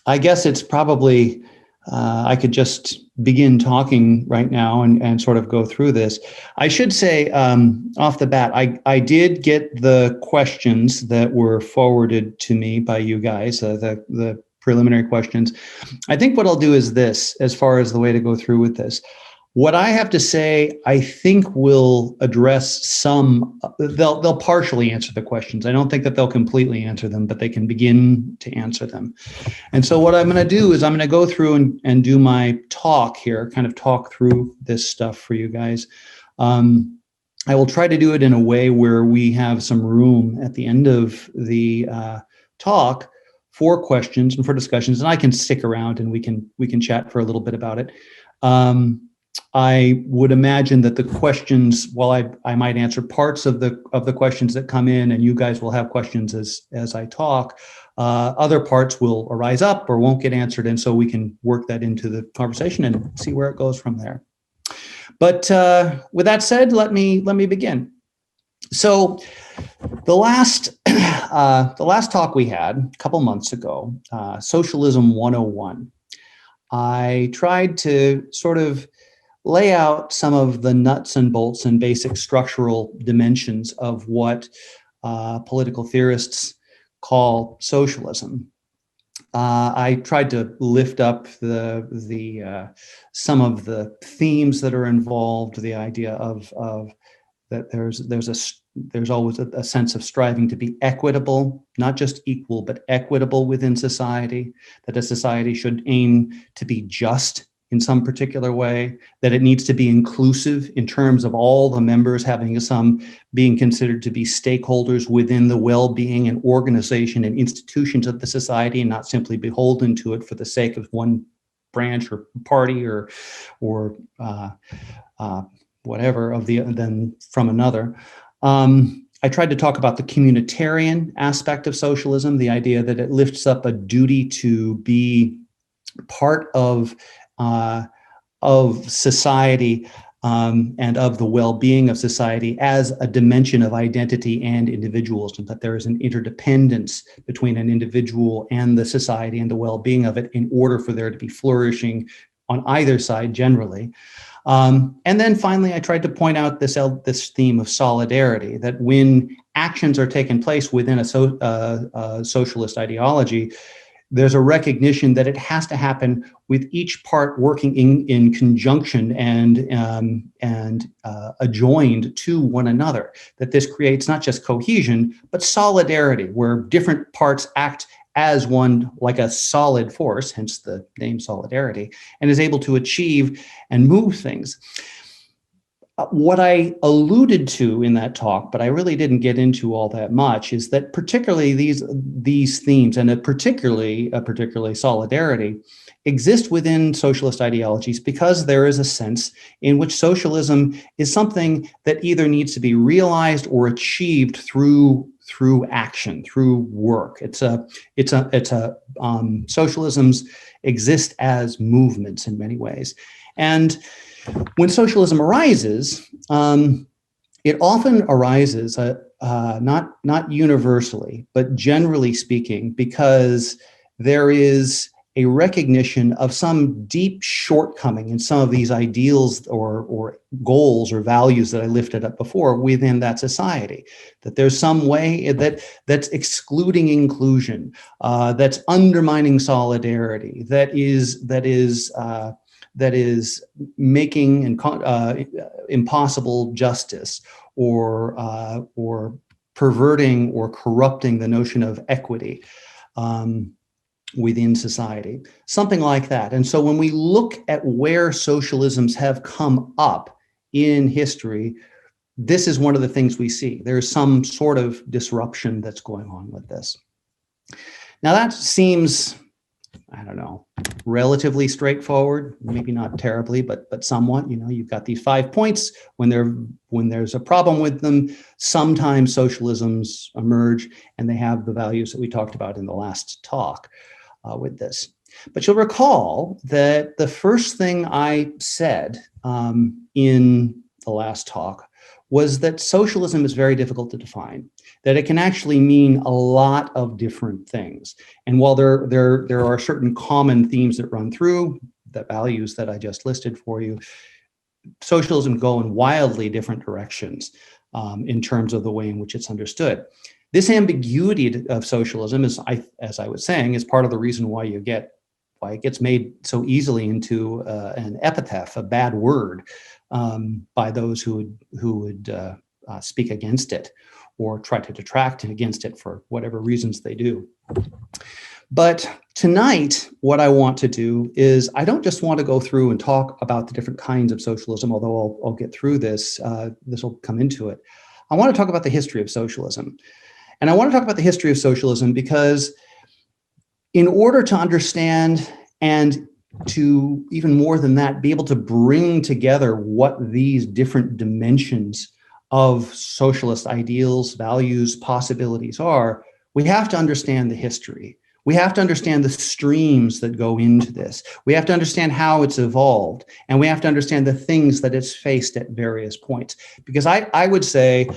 I guess it's probably, I could just begin talking right now and sort of go through this. I should say off the bat, I did get the questions that were forwarded to me by you guys, the preliminary questions. I think what I'll do is this, as far as the way to go through with this. What I have to say, I think will address some, they'll partially answer the questions. I don't think that they'll completely answer them, but they can begin to answer them. And so what I'm going to do is I'm going to go through and do my talk here, kind of talk through this stuff for you guys. I will try to do it in a way where we have some room at the end of the talk for questions and for discussions, and I can stick around and we can chat for a little bit about it. I would imagine that the questions, while I might answer parts of the questions that come in, and you guys will have questions as I talk, other parts will arise up or won't get answered, and so we can work that into the conversation and see where it goes from there. But with that said, let me begin. So the last talk we had a couple months ago, Socialism 101, I tried to sort of lay out some of the nuts and bolts and basic structural dimensions of what political theorists call socialism. I tried to lift up some of the themes that are involved, the idea of that there's always a sense of striving to be equitable, not just equal, but equitable within society, that a society should aim to be just in some particular way, that it needs to be inclusive in terms of all the members being considered to be stakeholders within the well-being and organization and institutions of the society, and not simply beholden to it for the sake of one branch or party or whatever than from another. I tried to talk about the communitarian aspect of socialism, the idea that it lifts up a duty to be part of society and of the well-being of society as a dimension of identity and individuals, and that there is an interdependence between an individual and the society and the well-being of it in order for there to be flourishing on either side generally. And then finally, I tried to point out this theme of solidarity, that when actions are taking place within a socialist ideology, there's a recognition that it has to happen with each part working in conjunction and adjoined to one another, that this creates not just cohesion, but solidarity, where different parts act as one, like a solid force, hence the name solidarity, and is able to achieve and move things. What I alluded to in that talk, but I really didn't get into all that much, is that particularly these themes, and particularly solidarity, exist within socialist ideologies because there is a sense in which socialism is something that either needs to be realized or achieved through action, through work. Socialisms exist as movements in many ways, and when socialism arises, it often arises, not universally, but generally speaking, because there is a recognition of some deep shortcoming in some of these ideals or goals or values that I lifted up before within that society. That there's some way that's excluding inclusion, that's undermining solidarity, that is making impossible justice, or perverting or corrupting the notion of equity within society, something like that. And so when we look at where socialisms have come up in history, this is one of the things we see. There's some sort of disruption that's going on with this. Now that seems, I don't know, relatively straightforward, maybe not terribly, but somewhat. You've got these 5 points. When there's a problem with them, sometimes socialisms emerge, and they have the values that we talked about in the last talk with this. But you'll recall that the first thing I said in the last talk was that socialism is very difficult to define, that it can actually mean a lot of different things. And while there are certain common themes that run through the values that I just listed for you, socialism go in wildly different directions in terms of the way in which it's understood. This ambiguity of socialism is, as I was saying, is part of the reason why it gets made so easily into an epithet, a bad word, by those who would speak against it or try to detract against it for whatever reasons they do. But tonight, what I want to do is, I don't just want to go through and talk about the different kinds of socialism, although I'll get through this. This will come into it. I want to talk about the history of socialism. And I want to talk about the history of socialism because in order to understand, and to even more than that, be able to bring together what these different dimensions of socialist ideals, values, possibilities are, we have to understand the history. We have to understand the streams that go into this. We have to understand how it's evolved, and we have to understand the things that it's faced at various points. Because I would say,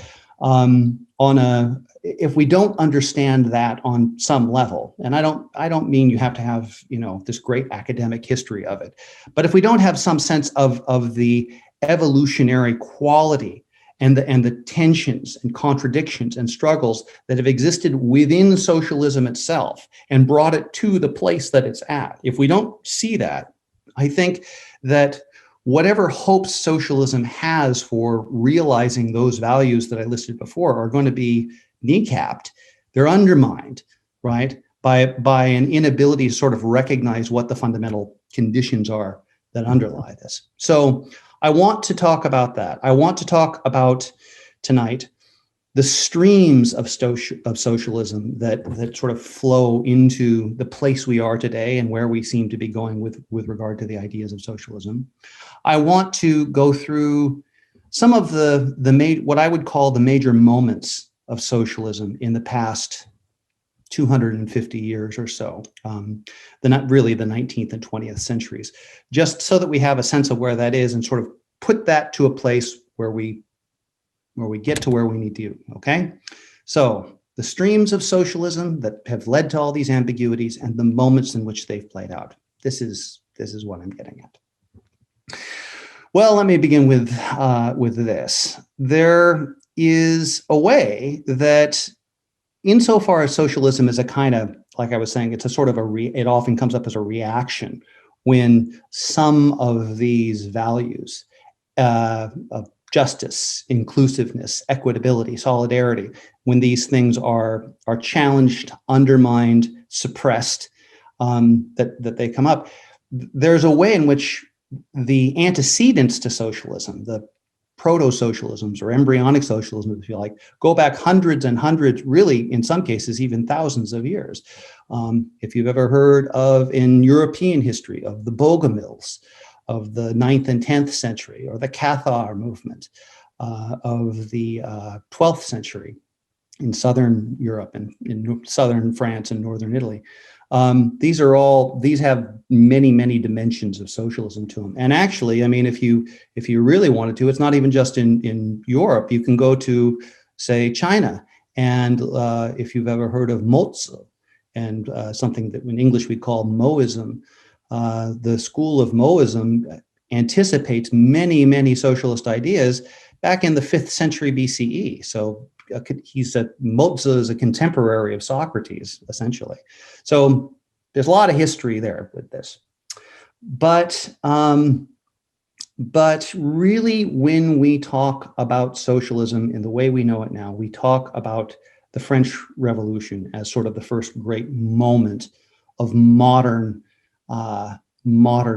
if we don't understand that on some level, and I don't mean you have to have, this great academic history of it, but if we don't have some sense of the evolutionary quality and the tensions and contradictions and struggles that have existed within socialism itself and brought it to the place that it's at, if we don't see that, I think that whatever hopes socialism has for realizing those values that I listed before are going to be kneecapped. They're undermined, right, by an inability to sort of recognize what the fundamental conditions are that underlie this. So I want to talk about that. I want to talk about tonight the streams of socialism that sort of flow into the place we are today and where we seem to be going with regard to the ideas of socialism. I want to go through some of what I would call the major moments of socialism in the past 250 years or so, not really the 19th and 20th centuries, just so that we have a sense of where that is and sort of put that to a place where we get to where we need to, okay? So the streams of socialism that have led to all these ambiguities and the moments in which they've played out. This is what I'm getting at. Well, let me begin with this. There is a way that, insofar as socialism is a kind of, like I was saying, it's a sort of it often comes up as a reaction when some of these values of justice, inclusiveness, equitability, solidarity, when these things are challenged, undermined, suppressed, that they come up. There's a way in which the antecedents to socialism, the proto-socialisms or embryonic socialism, if you like, go back hundreds and hundreds, really, in some cases, even thousands of years. If you've ever heard of, in European history, of the Bogomils of the 9th and 10th century, or the Cathar movement of the 12th century in Southern Europe and in Southern France and Northern Italy. These have many, many dimensions of socialism to them. And actually, I mean, if you really wanted to, it's not even just in Europe. You can go to, say, China. And if you've ever heard of Mozi and something that in English we call Moism, the school of Moism anticipates many, many socialist ideas back in the 5th century BCE. So Mozi is a contemporary of Socrates, essentially. So there's a lot of history there with this. But really, when we talk about socialism in the way we know it now, we talk about the French Revolution as sort of the first great moment of modern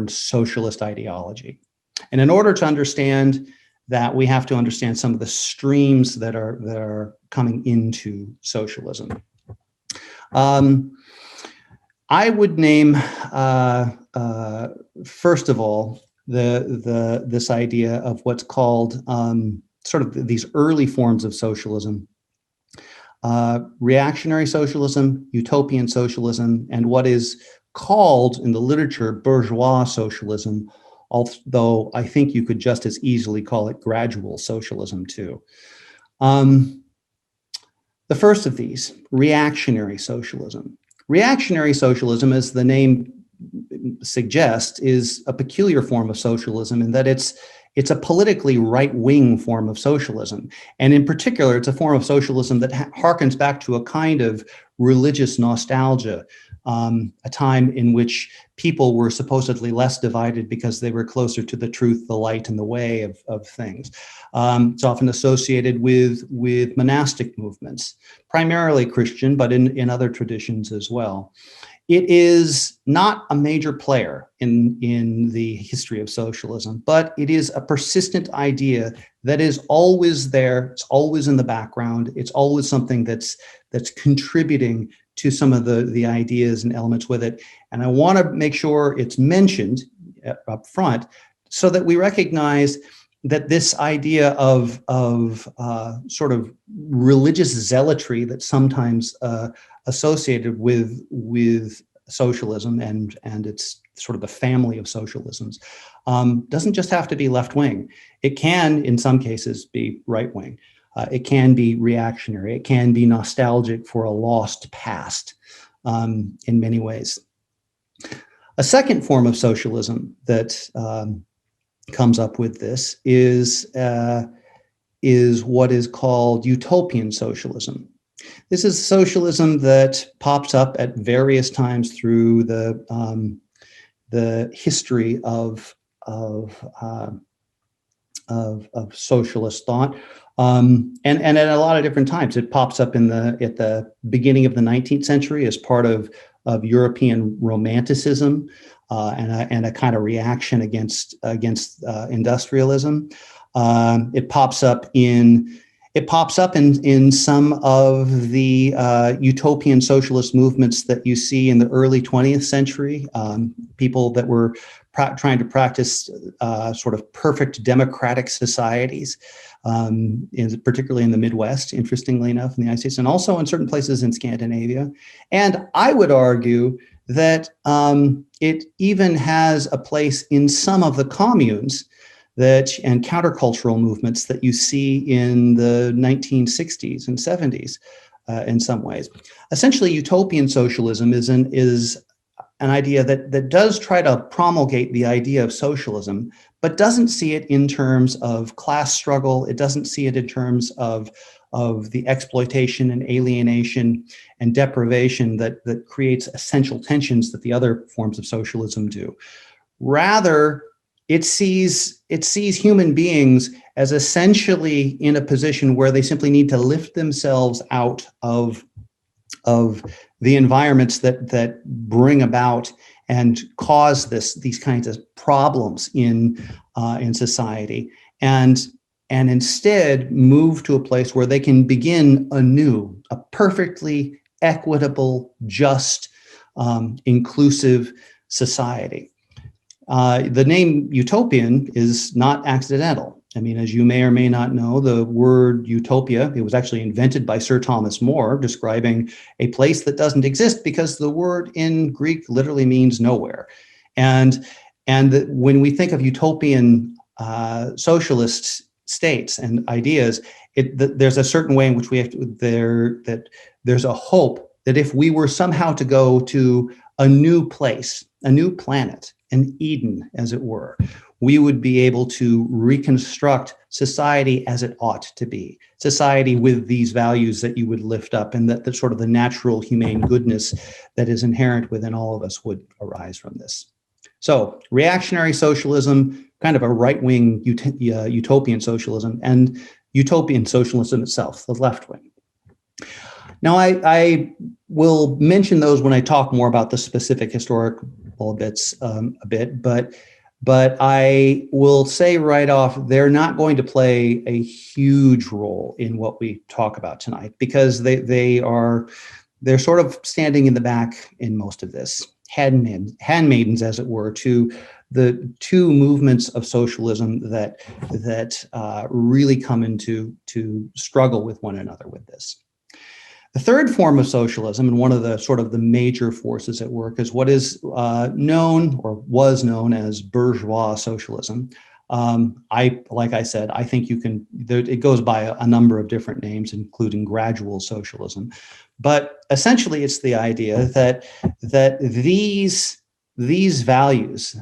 socialist ideology. And in order to understand that, we have to understand some of the streams that are coming into socialism. I would name, first of all, this idea of what's called sort of these early forms of socialism: reactionary socialism, utopian socialism, and what is called in the literature bourgeois socialism, although I think you could just as easily call it gradual socialism too. The first of these, reactionary socialism. Reactionary socialism, as the name suggests, is a peculiar form of socialism in that it's a politically right-wing form of socialism. And in particular, it's a form of socialism that harkens back to a kind of religious nostalgia, a time in which people were supposedly less divided because they were closer to the truth, the light, and the way of things. It's often associated with monastic movements, primarily Christian, but in other traditions as well. It is not a major player in the history of socialism, but it is a persistent idea that is always there. It's always in the background. It's always something that's contributing to some of the ideas and elements with it. And I want to make sure it's mentioned up front so that we recognize that this idea of sort of religious zealotry that's sometimes associated with socialism and it's sort of the family of socialisms doesn't just have to be left-wing. It can, in some cases, be right-wing. It can be reactionary. It can be nostalgic for a lost past in many ways. A second form of socialism that comes up with this is what is called utopian socialism. This is socialism that pops up at various times through the history of socialist thought, and at a lot of different times. It pops up at the beginning of the 19th century as part of European Romanticism and a kind of reaction against industrialism. It pops up in some of the utopian socialist movements that you see in the early 20th century, people that were trying to practice sort of perfect democratic societies, particularly in the Midwest, interestingly enough, in the United States, and also in certain places in Scandinavia. And I would argue that it even has a place in some of the communes and countercultural movements that you see in the 1960s and 70s in some ways. Essentially, utopian socialism is an idea that does try to promulgate the idea of socialism, but doesn't see it in terms of class struggle. It doesn't see it in terms of the exploitation and alienation and deprivation that creates essential tensions that the other forms of socialism do. Rather, it sees human beings as essentially in a position where they simply need to lift themselves out of the environments that bring about and cause these kinds of problems in society, and instead move to a place where they can begin anew, a perfectly equitable, just, inclusive society. The name utopian is not accidental. I mean, as you may or may not know, the word utopia, it was actually invented by Sir Thomas More, describing a place that doesn't exist because the word in Greek literally means nowhere. And when we think of utopian socialist states and ideas, there's a certain way in which we have to, that there's a hope that if we were somehow to go to a new place, a new planet, an Eden, as it were, we would be able to reconstruct society as it ought to be, society with these values that you would lift up, and that the sort of the natural humane goodness that is inherent within all of us would arise from this. So reactionary socialism, kind of a right-wing utopian socialism, and utopian socialism itself, the left wing. Now, I will mention those when I talk more about the specific historical bits a bit, but I will say right off, they're not going to play a huge role in what we talk about tonight, because they're sort of standing in the back in most of this, handmaidens, as it were, to the two movements of socialism that really come into struggle with one another with this. The third form of socialism, and one of the sort of the major forces at work, is what is known or was known as bourgeois socialism. Like I said, I think it goes by a number of different names, including gradual socialism. But essentially, it's the idea that these values,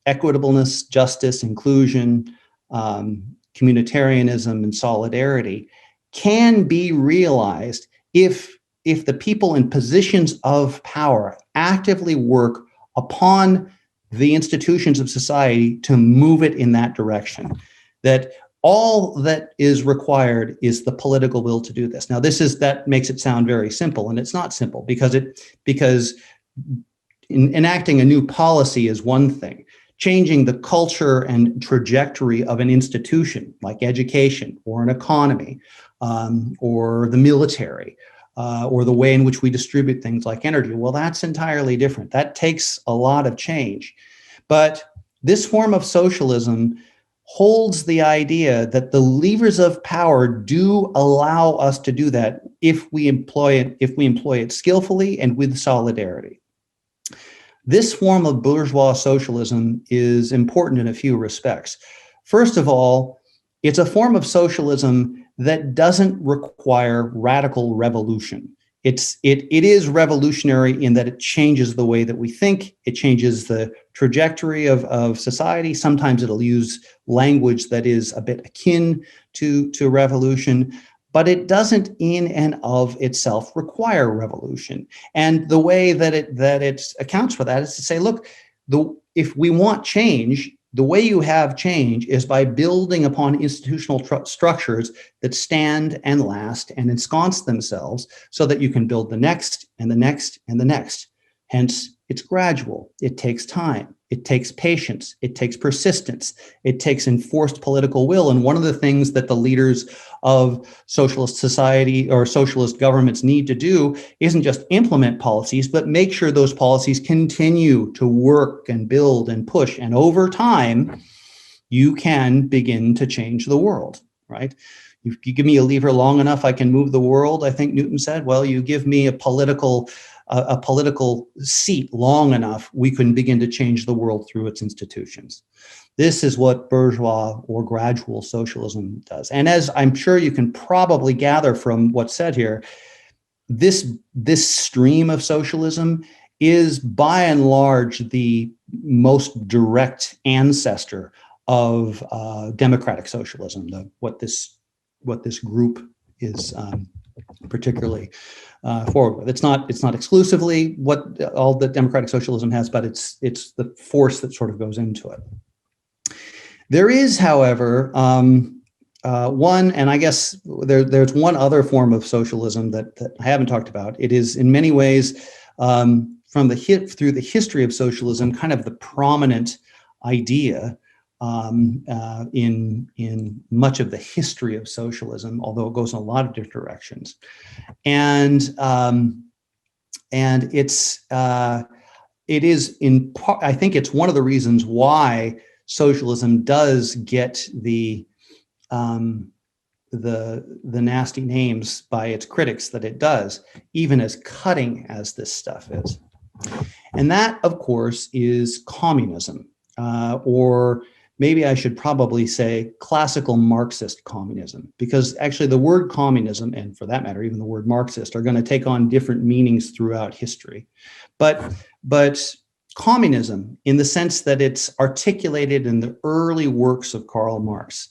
equitableness, justice, inclusion, communitarianism, and solidarity, can be realized if the people in positions of power actively work upon the institutions of society to move it in that direction. That all that is required is the political will to do this. Now, that makes it sound very simple, and it's not simple, because enacting a new policy is one thing. Changing the culture and trajectory of an institution like education or an economy, or the military, or the way in which we distribute things like energy, well, that's entirely different. That takes a lot of change. But this form of socialism holds the idea that the levers of power do allow us to do that if we employ it skillfully and with solidarity. This form of bourgeois socialism is important in a few respects. First of all, it's a form of socialism that doesn't require radical revolution. It is revolutionary in that it changes the way that we think. It changes the trajectory of society. Sometimes it'll use language that is a bit akin to revolution, but it doesn't in and of itself require revolution. And the way that it accounts for that is to say, look, if we want change, the way you have change is by building upon institutional structures that stand and last and ensconce themselves so that you can build the next and the next and the next. Hence, it's gradual. It takes time. It takes patience. It takes persistence. It takes enforced political will. And one of the things that the leaders of socialist society or socialist governments need to do isn't just implement policies, but make sure those policies continue to work and build and push. And over time, you can begin to change the world, right? If you give me a lever long enough, I can move the world, I think Newton said. Well, you give me a political seat long enough, we can begin to change the world through its institutions. This is what bourgeois or gradual socialism does. And as I'm sure you can probably gather from what's said here, this stream of socialism is by and large the most direct ancestor of democratic socialism, what this group is particularly forward with. It's not exclusively what all that democratic socialism has, but it's the force that sort of goes into it. There is, however, one, and I guess there's one other form of socialism that I haven't talked about. It is in many ways, through the history of socialism, kind of the prominent idea in much of the history of socialism, although it goes in a lot of different directions. And it is in part, I think it's one of the reasons why socialism does get the nasty names by its critics that it does, even as cutting as this stuff is. And that, of course, is communism, or maybe I should probably say classical Marxist communism, because actually the word communism, and for that matter, even the word Marxist, are going to take on different meanings throughout history. But communism, in the sense that it's articulated in the early works of Karl Marx,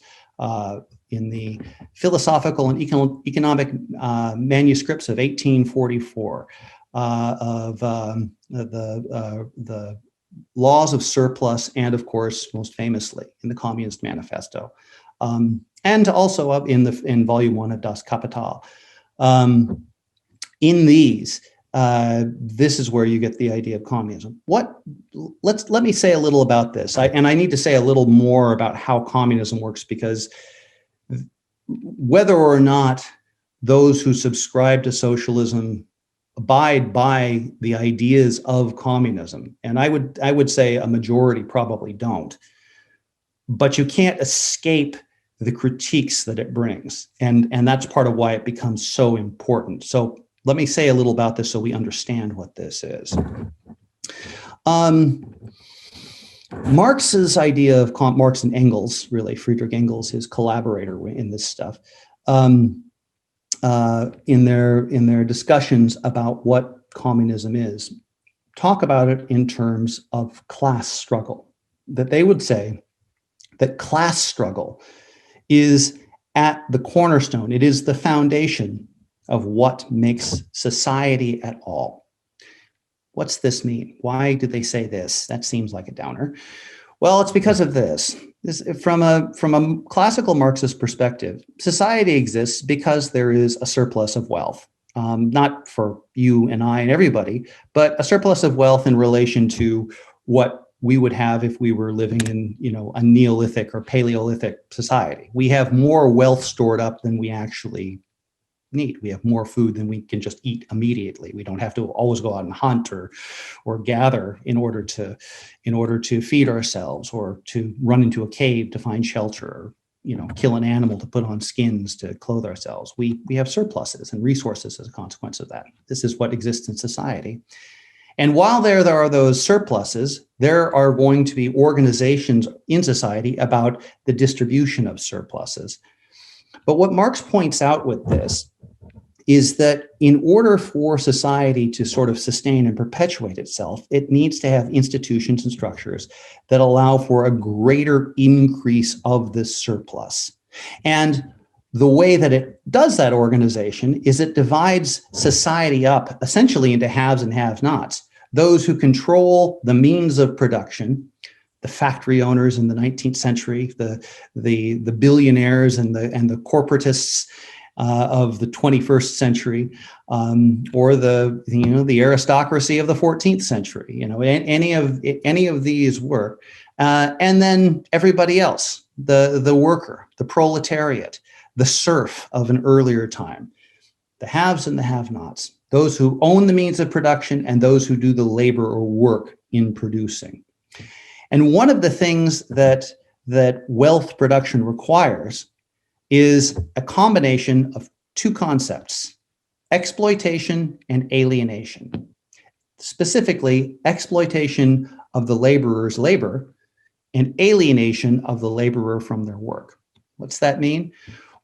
in the philosophical and economic manuscripts of 1844, of the laws of surplus, and of course, most famously, in the Communist Manifesto, and also in Volume 1 of Das Kapital. In these, this is where you get the idea of communism. Let me say a little about this, and I need to say a little more about how communism works, because whether or not those who subscribe to socialism abide by the ideas of communism, and I would say a majority probably don't, but you can't escape the critiques that it brings, and that's part of why it becomes so important. So let me say a little about this so we understand what this is. Marx's idea of Marx and Engels, really, Friedrich Engels, his collaborator in this stuff, in their discussions about what communism is, talk about it in terms of class struggle. That they would say that class struggle is at the cornerstone. It is the foundation of what makes society at all. What's this mean? Why did they say this? That seems like a downer. Well, it's because of this. From a classical Marxist perspective, society exists because there is a surplus of wealth. Not for you and I and everybody, but a surplus of wealth in relation to what we would have if we were living in, a Neolithic or Paleolithic society. We have more wealth stored up than we actually need. We have more food than we can just eat immediately. We don't have to always go out and hunt or gather in order to feed ourselves, or to run into a cave to find shelter, or kill an animal to put on skins to clothe ourselves. We have surpluses and resources as a consequence of that. This is what exists in society. And while there are those surpluses, there are going to be organizations in society about the distribution of surpluses. But what Marx points out with this is that in order for society to sort of sustain and perpetuate itself, it needs to have institutions and structures that allow for a greater increase of this surplus. And the way that it does that organization is it divides society up essentially into haves and have-nots. Those who control the means of production, the factory owners in the 19th century, the billionaires and the corporatists of the 21st century, or the aristocracy of the 14th century. Any of these work, and then everybody else, the worker, the proletariat, the serf of an earlier time, the haves and the have-nots, those who own the means of production and those who do the labor or work in producing. And one of the things that wealth production requires is a combination of two concepts: exploitation and alienation. Specifically, exploitation of the laborer's labor and alienation of the laborer from their work. What's that mean?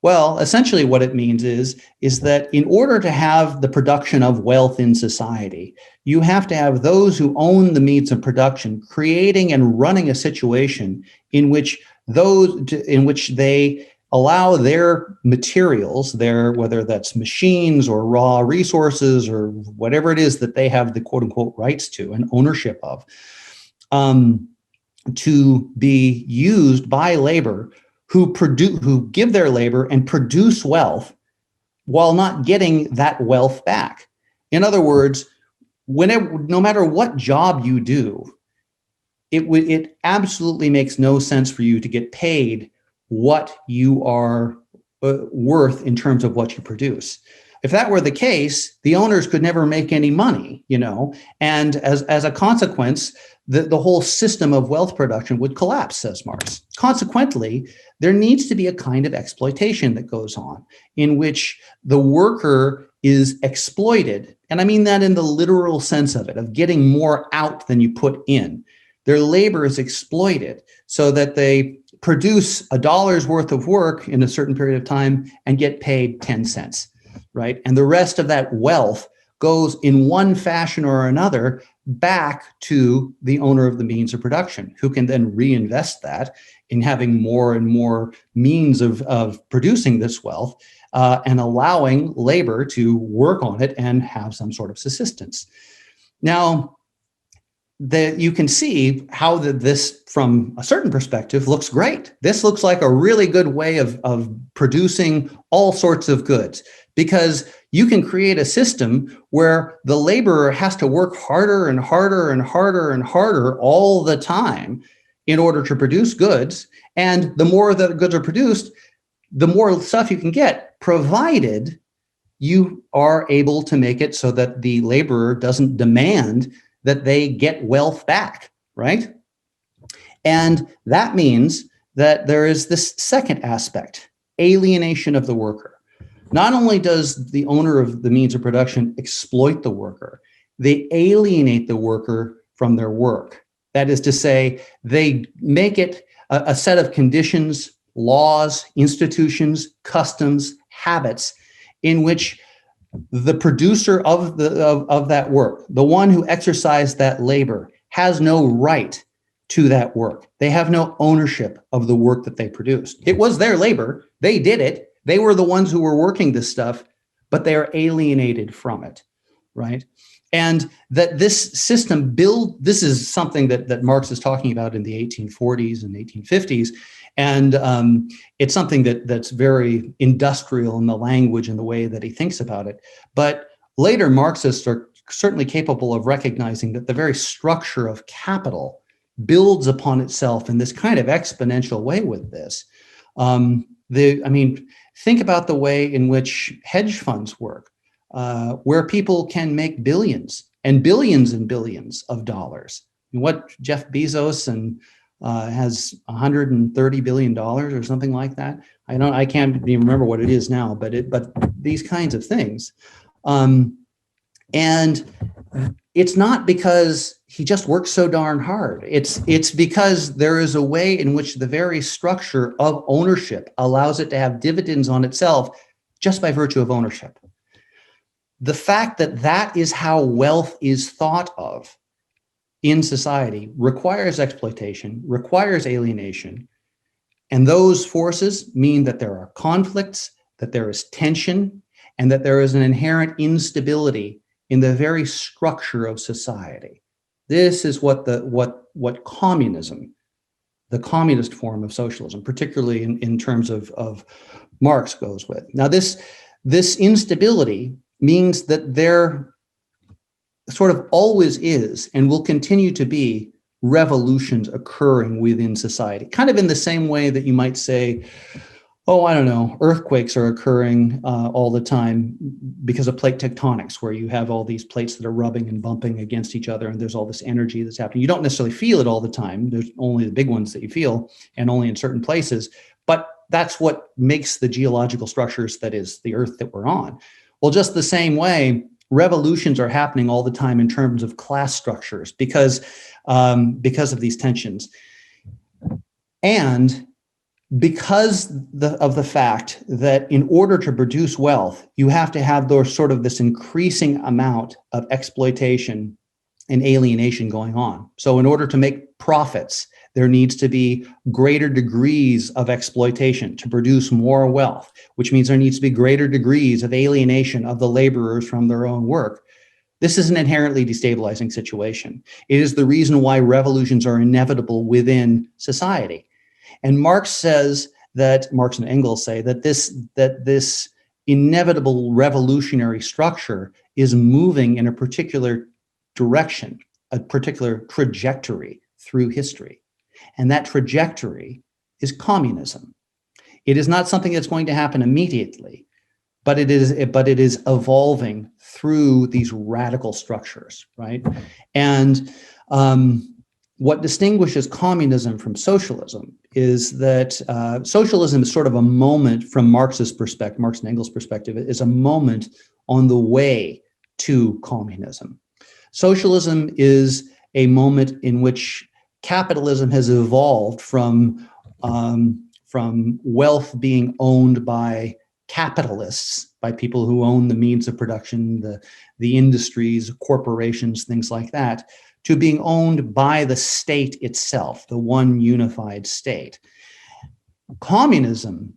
Well, essentially what it means is that in order to have the production of wealth in society, you have to have those who own the means of production creating and running a situation in which they allow their materials, whether that's machines or raw resources or whatever it is that they have the quote unquote rights to and ownership of, to be used by labor who give their labor and produce wealth while not getting that wealth back. In other words, no matter what job you do, it absolutely makes no sense for you to get paid what you are worth in terms of what you produce. If that were the case, the owners could never make any money, and as a consequence, the whole system of wealth production would collapse, says Marx. Consequently, there needs to be a kind of exploitation that goes on in which the worker is exploited. And I mean that in the literal sense of it, of getting more out than you put in. Their labor is exploited so that they produce $1 worth of work in a certain period of time and get paid 10 cents, right? And the rest of that wealth goes in one fashion or another back to the owner of the means of production, who can then reinvest that in having more and more means of producing this wealth, and allowing labor to work on it and have some sort of subsistence. Now, you can see how this, from a certain perspective, looks great. This looks like a really good way of producing all sorts of goods, because you can create a system where the laborer has to work harder and harder and harder and harder all the time in order to produce goods. And the more that goods are produced, the more stuff you can get, provided you are able to make it so that the laborer doesn't demand that they get wealth back, right? And that means that there is this second aspect, alienation of the worker. Not only does the owner of the means of production exploit the worker, they alienate the worker from their work. That is to say, they make it a set of conditions, laws, institutions, customs, habits in which the producer of that work, the one who exercised that labor, has no right to that work. They have no ownership of the work that they produced. It was their labor. They did it. They were the ones who were working this stuff, but they are alienated from it, right? And that this system this is something that Marx is talking about in the 1840s and 1850s. And it's something that's very industrial in the language and the way that he thinks about it. But later Marxists are certainly capable of recognizing that the very structure of capital builds upon itself in this kind of exponential way with this. Think about the way in which hedge funds work, where people can make billions and billions of dollars. What Jeff Bezos has $130 billion or something like that. I can't even remember what it is now, but these kinds of things. And it's not because he just works so darn hard. It's because there is a way in which the very structure of ownership allows it to have dividends on itself just by virtue of ownership. The fact that is how wealth is thought of in society requires exploitation, requires alienation. And those forces mean that there are conflicts, that there is tension, and that there is an inherent instability in the very structure of society. This is what communism, the communist form of socialism, particularly in terms of Marx, goes with. Now, this instability means that there sort of always is and will continue to be revolutions occurring within society, kind of in the same way that you might say, earthquakes are occurring all the time because of plate tectonics, where you have all these plates that are rubbing and bumping against each other, and there's all this energy that's happening. You don't necessarily feel it all the time. There's only the big ones that you feel, and only in certain places. But that's what makes the geological structures that is the Earth that we're on. Well, just the same way, revolutions are happening all the time in terms of class structures because of these tensions. And because of the fact that in order to produce wealth, you have to have this increasing amount of exploitation and alienation going on. So in order to make profits, there needs to be greater degrees of exploitation to produce more wealth, which means there needs to be greater degrees of alienation of the laborers from their own work. This is an inherently destabilizing situation. It is the reason why revolutions are inevitable within society. And Marx and Engels say that this inevitable revolutionary structure is moving in a particular direction, a particular trajectory through history. And that trajectory is communism. It is not something that's going to happen immediately, but it is evolving through these radical structures, right? And what distinguishes communism from socialism is that socialism is sort of a moment from Marx's perspective, Marx and Engels' perspective, is a moment on the way to communism. Socialism is a moment in which capitalism has evolved from wealth being owned by capitalists, by people who own the means of production, the industries, corporations, things like that, to being owned by the state itself, the one unified state. Communism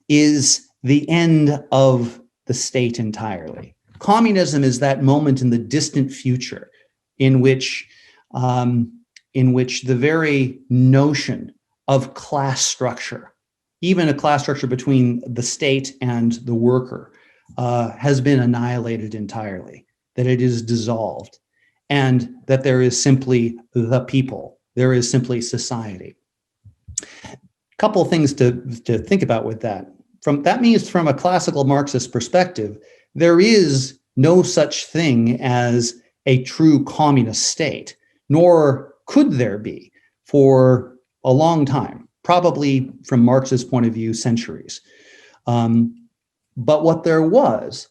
is the end of the state entirely. Communism is that moment in the distant future in which the very notion of class structure, even a class structure between the state and the worker, has been annihilated entirely, that it is dissolved, and that there is simply the people, there is simply society. A couple of things to think about with that. That means from a classical Marxist perspective, there is no such thing as a true communist state, nor could there be for a long time, probably from Marx's point of view, centuries. But what there was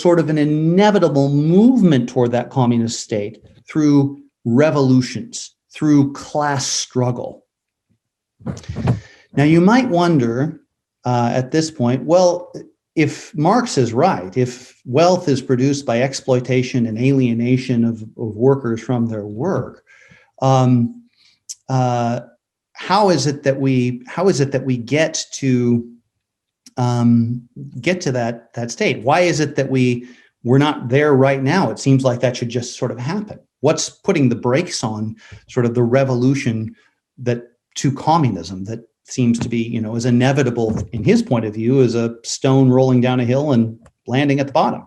sort of an inevitable movement toward that communist state through revolutions, through class struggle. Now, you might wonder at this point, well, if Marx is right, if wealth is produced by exploitation and alienation of workers from their work, how is it that we get to that state? Why is it that we're not there right now? It seems like that should just sort of happen. What's putting the brakes on sort of the revolution to communism that seems to be, as inevitable in his point of view as a stone rolling down a hill and landing at the bottom?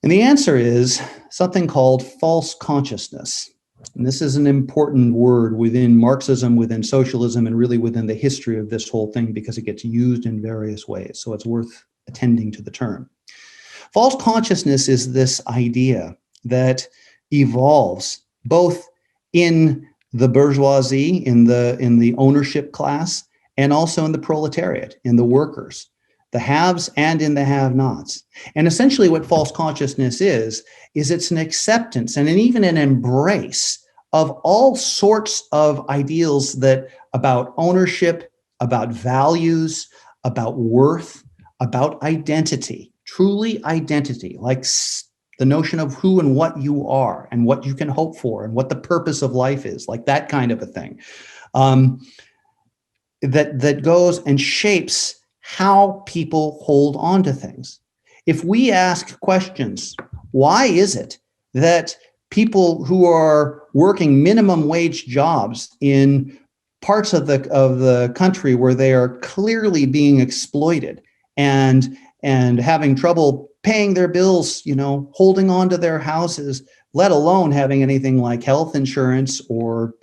And the answer is something called false consciousness. And this is an important word within Marxism, within socialism, and really within the history of this whole thing, because it gets used in various ways. So it's worth attending to the term. False consciousness is this idea that evolves both in the bourgeoisie, in the ownership class, and also in the proletariat, in the workers, the haves and in the have-nots. And essentially what false consciousness is it's an acceptance and even an embrace of all sorts of ideals about ownership, about values, about worth, about identity, truly identity, like the notion of who and what you are and what you can hope for and what the purpose of life is, like that kind of a thing, that goes and shapes how people hold on to things. If we ask questions, why is it that people who are working minimum wage jobs in parts of the country where they are clearly being exploited and having trouble paying their bills, holding on to their houses, let alone having anything like health insurance or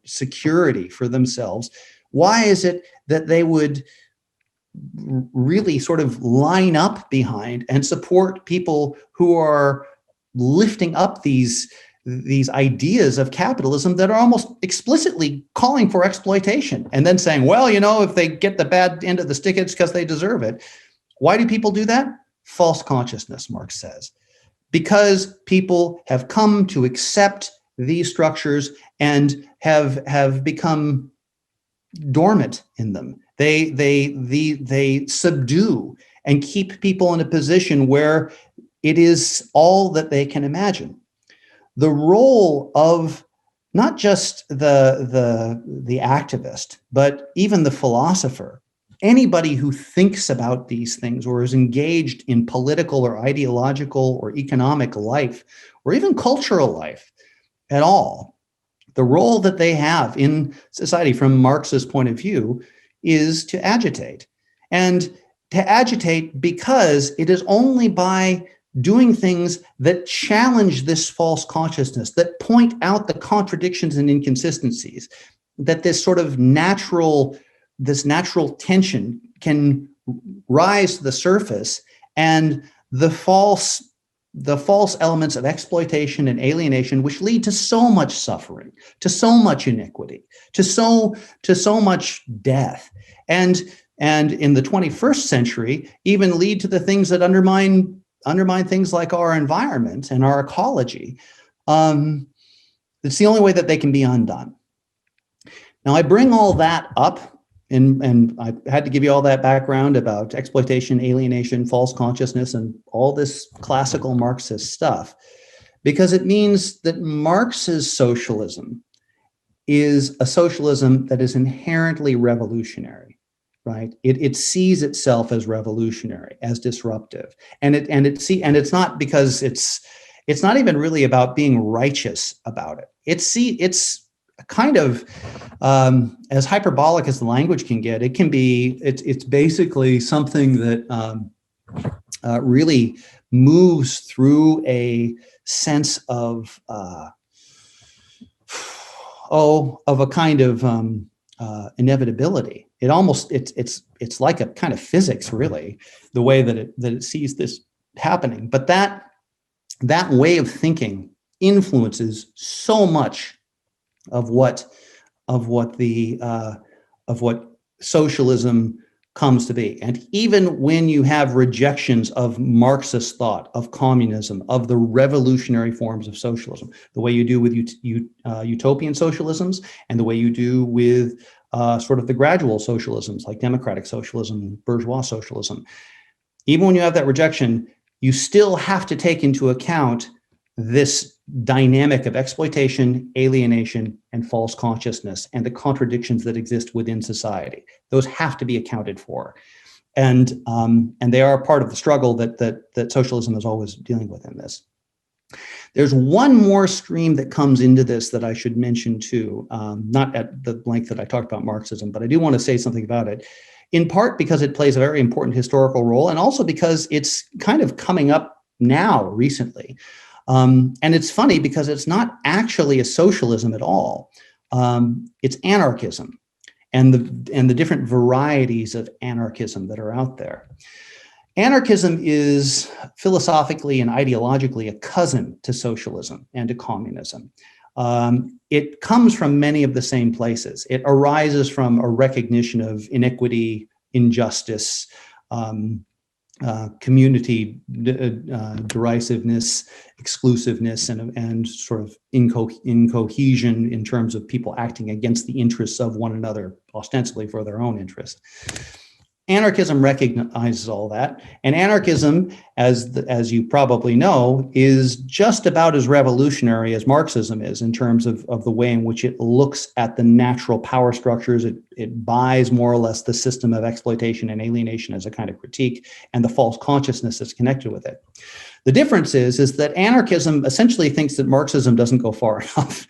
security for themselves, why is it that they would really sort of line up behind and support people who are lifting up these ideas of capitalism that are almost explicitly calling for exploitation, and then saying, well, if they get the bad end of the stick, it's because they deserve it? Why do people do that? False consciousness, Marx says, because people have come to accept these structures and have become dormant in them. They subdue and keep people in a position where it is all that they can imagine. The role of not just the activist, but even the philosopher, anybody who thinks about these things or is engaged in political or ideological or economic life, or even cultural life at all, the role that they have in society from Marx's point of view is to agitate. And to agitate because it is only by doing things that challenge this false consciousness, that point out the contradictions and inconsistencies, that this sort of natural tension can rise to the surface, and the false elements of exploitation and alienation, which lead to so much suffering, to so much iniquity, to so much death, and in the 21st century, even lead to the things that undermine things like our environment and our ecology. It's the only way that they can be undone. Now, I bring all that up, and I had to give you all that background about exploitation, alienation, false consciousness, and all this classical Marxist stuff, because it means that Marx's socialism is a socialism that is inherently revolutionary, right? It sees itself as revolutionary, as disruptive, and it's not because it's not even really about being righteous about it. It's kind of as hyperbolic as the language can get. It's basically something that really moves through a sense of a kind of inevitability. It's like a kind of physics, really, the way that it sees this happening. But that way of thinking influences so much of what socialism comes to be. And even when you have rejections of Marxist thought, of communism, of the revolutionary forms of socialism, the way you do with utopian socialisms and the way you do with sort of the gradual socialisms like democratic socialism, bourgeois socialism, even when you have that rejection, you still have to take into account this dynamic of exploitation, alienation, and false consciousness, and the contradictions that exist within society. Those have to be accounted for, and they are part of the struggle that socialism is always dealing with in this. There's one more stream that comes into this that I should mention too, not at the length that I talked about Marxism, but I do want to say something about it, in part because it plays a very important historical role, and also because it's kind of coming up now recently. And it's funny because it's not actually a socialism at all. It's anarchism and the different varieties of anarchism that are out there. Anarchism is philosophically and ideologically a cousin to socialism and to communism. It comes from many of the same places. It arises from a recognition of inequity, injustice, community derisiveness, exclusiveness, and sort of incohesion in terms of people acting against the interests of one another, ostensibly for their own interest. Anarchism recognizes all that, and anarchism, as you probably know, is just about as revolutionary as Marxism is in terms of the way in which it looks at the natural power structures. It buys more or less the system of exploitation and alienation as a kind of critique, and the false consciousness that's connected with it. The difference is that anarchism essentially thinks that Marxism doesn't go far enough,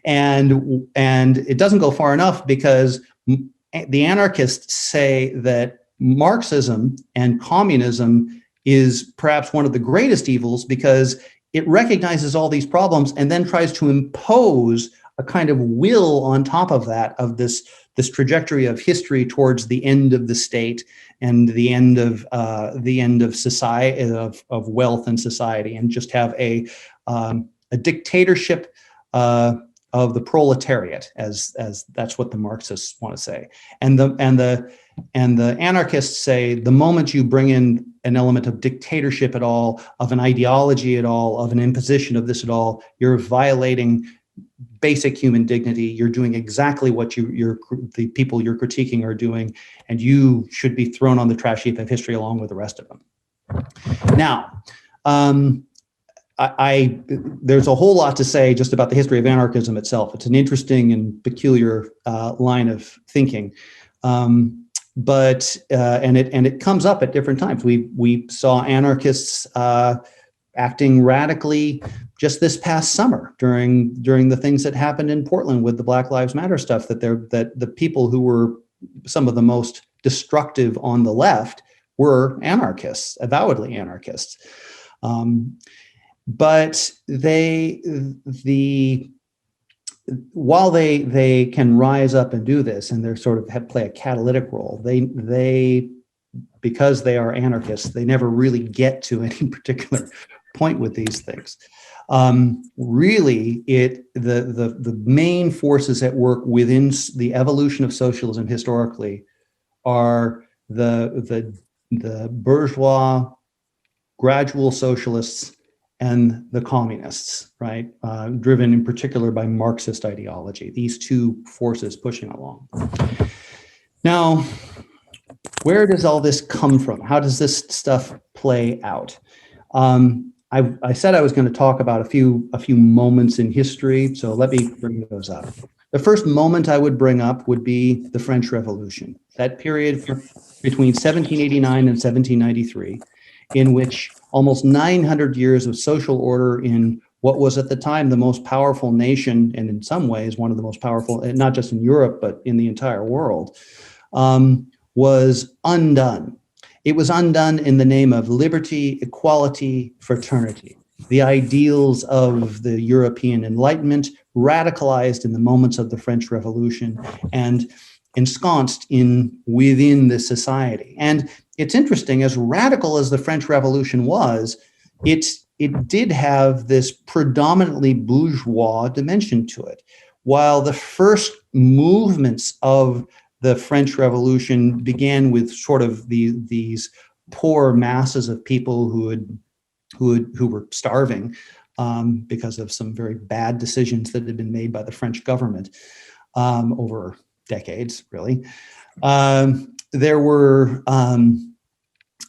and it doesn't go far enough because the anarchists say that Marxism and communism is perhaps one of the greatest evils because it recognizes all these problems and then tries to impose a kind of will on top of that, of this trajectory of history towards the end of the state and the end of society, of wealth and society, and just have a dictatorship of the proletariat, as that's what the Marxists want to say, and the anarchists say the moment you bring in an element of dictatorship at all, of an ideology at all, of an imposition of this at all, you're violating basic human dignity. You're doing exactly what the people you're critiquing are doing, and you should be thrown on the trash heap of history along with the rest of them. Now, there's a whole lot to say just about the history of anarchism itself. It's an interesting and peculiar line of thinking, but it comes up at different times. We saw anarchists acting radically just this past summer during the things that happened in Portland with the Black Lives Matter stuff. That the people who were some of the most destructive on the left were anarchists, avowedly anarchists. But while they can rise up and do this, and they're sort of play a catalytic role, they because they are anarchists, they never really get to any particular point with these things. Really, the main forces at work within the evolution of socialism historically are the bourgeois gradual socialists and the communists, right? Driven in particular by Marxist ideology, these two forces pushing along. Now, where does all this come from? How does this stuff play out? I said I was going to talk about a few moments in history, so let me bring those up. The first moment I would bring up would be the French Revolution, that period between 1789 and 1793, in which almost 900 years of social order in what was at the time the most powerful nation, and in some ways one of the most powerful, not just in Europe, but in the entire world, was undone. It was undone in the name of liberty, equality, fraternity. The ideals of the European Enlightenment radicalized in the moments of the French Revolution and ensconced within the society. And it's interesting, as radical as the French Revolution was, it did have this predominantly bourgeois dimension to it. While the first movements of the French Revolution began with sort of these poor masses of people who were starving because of some very bad decisions that had been made by the French government over decades, really. There were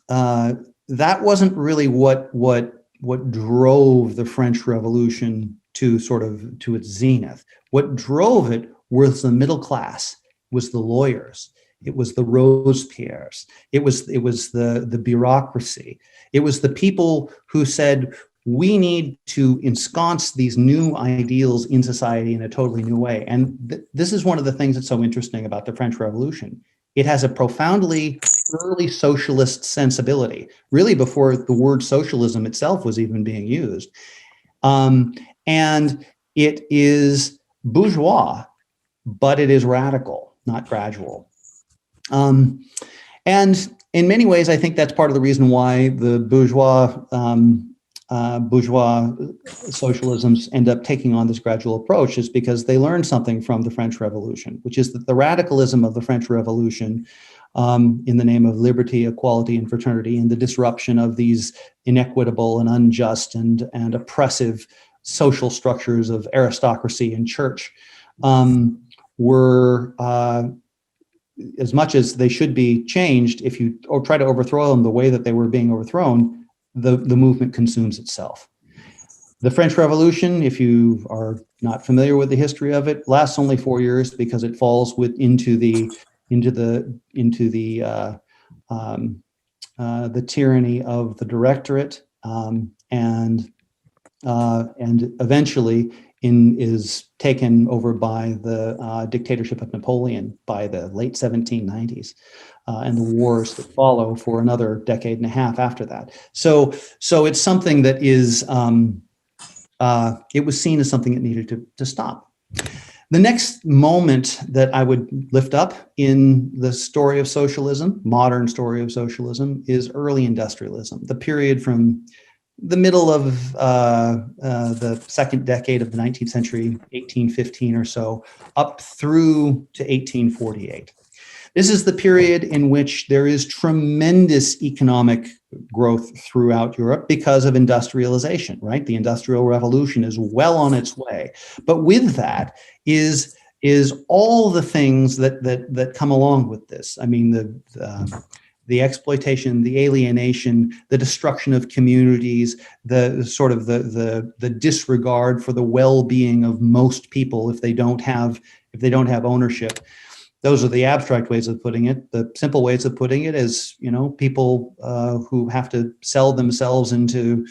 that wasn't really what drove the French Revolution to its zenith. What drove it was the middle class, was the lawyers, it was the Robespierres, it was the bureaucracy, it was the people who said, we need to ensconce these new ideals in society in a totally new way. And this is one of the things that's so interesting about the French Revolution. It has a profoundly early socialist sensibility, really before the word socialism itself was even being used. And it is bourgeois, but it is radical, not gradual. And in many ways, I think that's part of the reason why the bourgeois socialisms end up taking on this gradual approach, is because they learned something from the French Revolution, which is that the radicalism of the French Revolution, in the name of liberty, equality, and fraternity, and the disruption of these inequitable and unjust and oppressive social structures of aristocracy and church, were, as much as they should be changed, if you try to overthrow them the way that they were being overthrown, the movement consumes itself. The French Revolution, if you are not familiar with the history of it, lasts only 4 years because it falls into the tyranny of the Directorate, and eventually is taken over by the dictatorship of Napoleon by the late 1790s, and the wars that follow for another decade and a half after that. So it's something that is, it was seen as something that needed to stop. The next moment that I would lift up in the story of socialism, modern story of socialism, is early industrialism, the period from the middle of the second decade of the 19th century, 1815 or so, up through to 1848. This is the period in which there is tremendous economic growth throughout Europe because of industrialization, right? The Industrial Revolution is well on its way. But with that is all the things that come along with this. I mean, the exploitation, the alienation, the destruction of communities, the disregard for the well-being of most people if they don't have ownership. Those are the abstract ways of putting it. The simple ways of putting it is, people who have to sell themselves into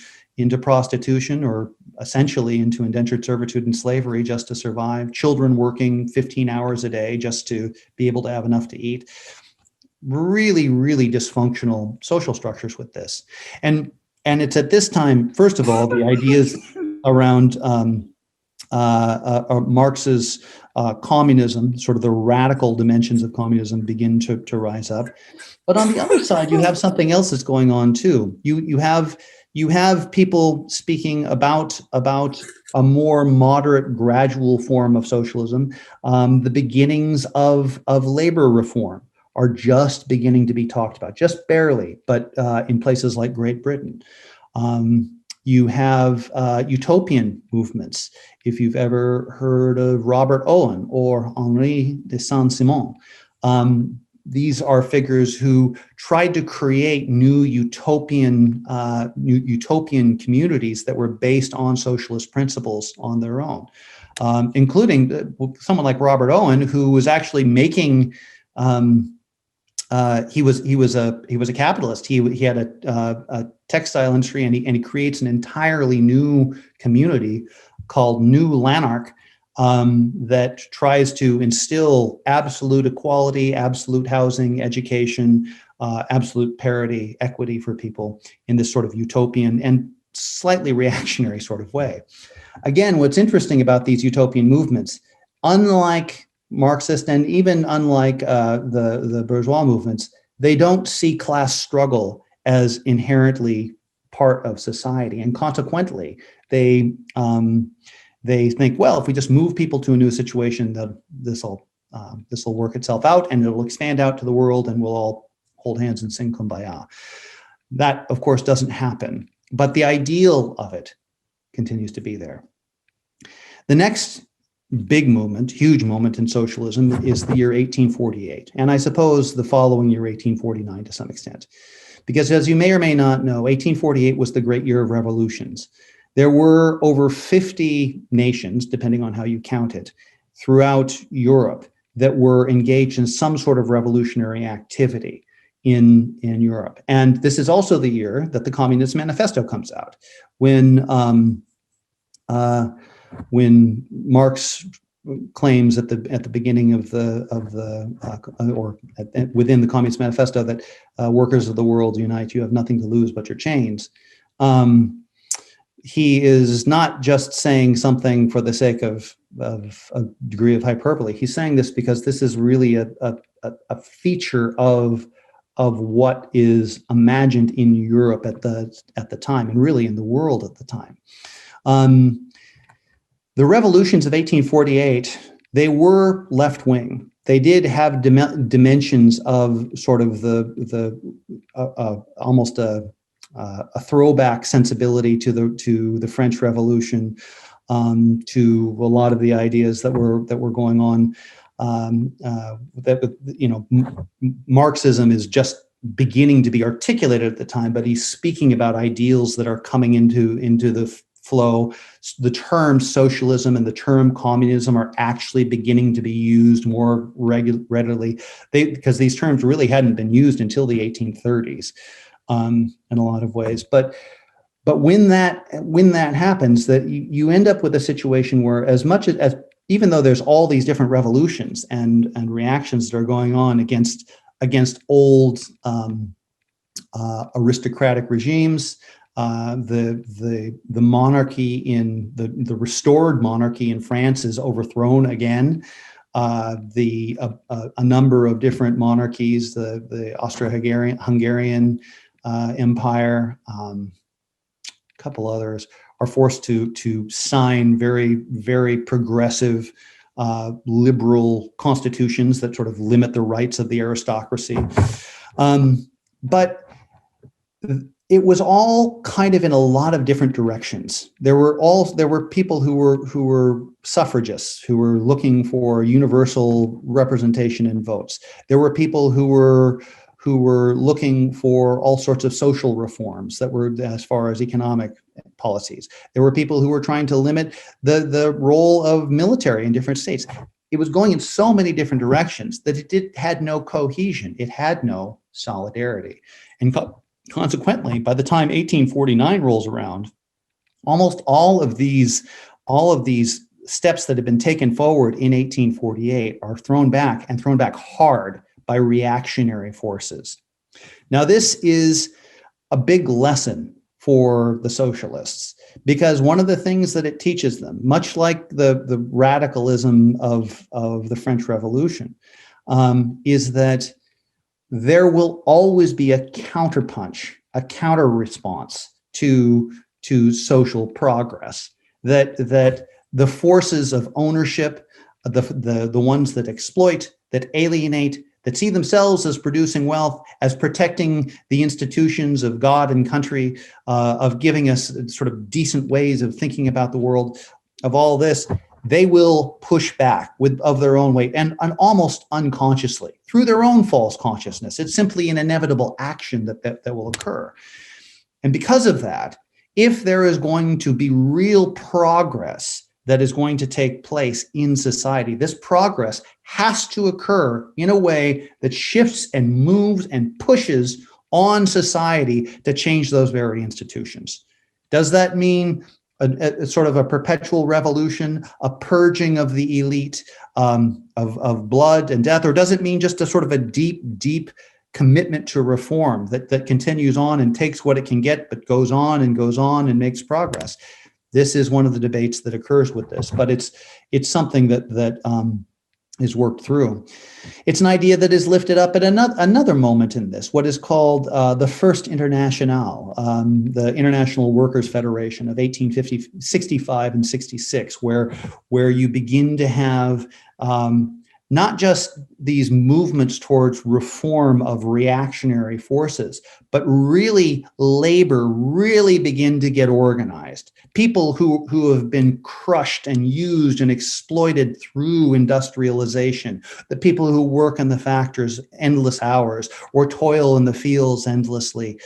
prostitution, or essentially into indentured servitude and slavery just to survive. Children working 15 hours a day just to be able to have enough to eat. Really, really dysfunctional social structures with this. And it's at this time, first of all, the ideas around Marx's communism, sort of the radical dimensions of communism, begin to rise up. But on the other side, you have something else that's going on too. You have people speaking about a more moderate, gradual form of socialism. The beginnings of labor reform are just beginning to be talked about, just barely, but in places like Great Britain. You have utopian movements. If you've ever heard of Robert Owen or Henri de Saint-Simon, these are figures who tried to create new utopian communities that were based on socialist principles on their own, including someone like Robert Owen, who was actually making. He was a capitalist. He had a textile industry, and he creates an entirely new community called New Lanark, that tries to instill absolute equality, absolute housing, education, absolute parity, equity for people in this sort of utopian and slightly reactionary sort of way. Again, what's interesting about these utopian movements, unlike Marxist and even unlike the bourgeois movements, they don't see class struggle as inherently part of society, and consequently, they think, well, if we just move people to a new situation, this will work itself out, and it'll expand out to the world, and we'll all hold hands and sing Kumbaya. That, of course, doesn't happen, but the ideal of it continues to be there. The next big moment, huge moment in socialism is the year 1848, and I suppose the following year, 1849, to some extent. Because as you may or may not know, 1848 was the great year of revolutions. There were over 50 nations, depending on how you count it, throughout Europe that were engaged in some sort of revolutionary activity in Europe. And this is also the year that the Communist Manifesto comes out, when Marx claims at the beginning of within the Communist Manifesto that workers of the world unite, you have nothing to lose but your chains. He is not just saying something for the sake of a degree of hyperbole. He's saying this because this is really a feature of what is imagined in Europe at the time, and really in the world at the time. The revolutions of 1848, they were left-wing. They did have dimensions of sort of almost a throwback sensibility to the French Revolution, to a lot of the ideas that were going on. Marxism is just beginning to be articulated at the time, but he's speaking about ideals that are coming into the flow. The term socialism and the term communism are actually beginning to be used more readily, because these terms really hadn't been used until the 1830s in a lot of ways. But when that happens, that you end up with a situation where, as much as even though there's all these different revolutions and reactions that are going on against old aristocratic regimes, the monarchy in the restored monarchy in France is overthrown again. A number of different monarchies, the Austro-Hungarian Empire, a couple others, are forced to sign very, very progressive liberal constitutions that sort of limit the rights of the aristocracy. But it was all kind of in a lot of different directions. There were people who were suffragists, who were looking for universal representation in votes. There were people who were looking for all sorts of social reforms that were as far as economic policies. There were people who were trying to limit the role of military in different states. It was going in so many different directions that it had no cohesion. It had no solidarity. And consequently, by the time 1849 rolls around, almost all of these steps that had been taken forward in 1848 are thrown back, and thrown back hard, by reactionary forces. Now, this is a big lesson for the socialists, because one of the things that it teaches them, much like the radicalism of the French Revolution, is that there will always be a counterpunch, a counter response to social progress. That the forces of ownership, the ones that exploit, that alienate, that see themselves as producing wealth, as protecting the institutions of God and country, of giving us sort of decent ways of thinking about the world, of all this, they will push back of their own weight, and almost unconsciously, through their own false consciousness. It's simply an inevitable action that will occur. And because of that, if there is going to be real progress that is going to take place in society, this progress has to occur in a way that shifts and moves and pushes on society to change those very institutions. Does that mean a sort of a perpetual revolution, a purging of the elite, of blood and death, or does it mean just a sort of a deep, deep commitment to reform that continues on and takes what it can get, but goes on and makes progress? This is one of the debates that occurs with this, but it's something that is worked through. It's an idea that is lifted up at another moment in this, what is called the First Internationale, the International Workers' Federation of 1865 and 66, where you begin to have not just these movements towards reform of reactionary forces, but really labor really begin to get organized. People who have been crushed and used and exploited through industrialization, the people who work in the factories endless hours or toil in the fields endlessly,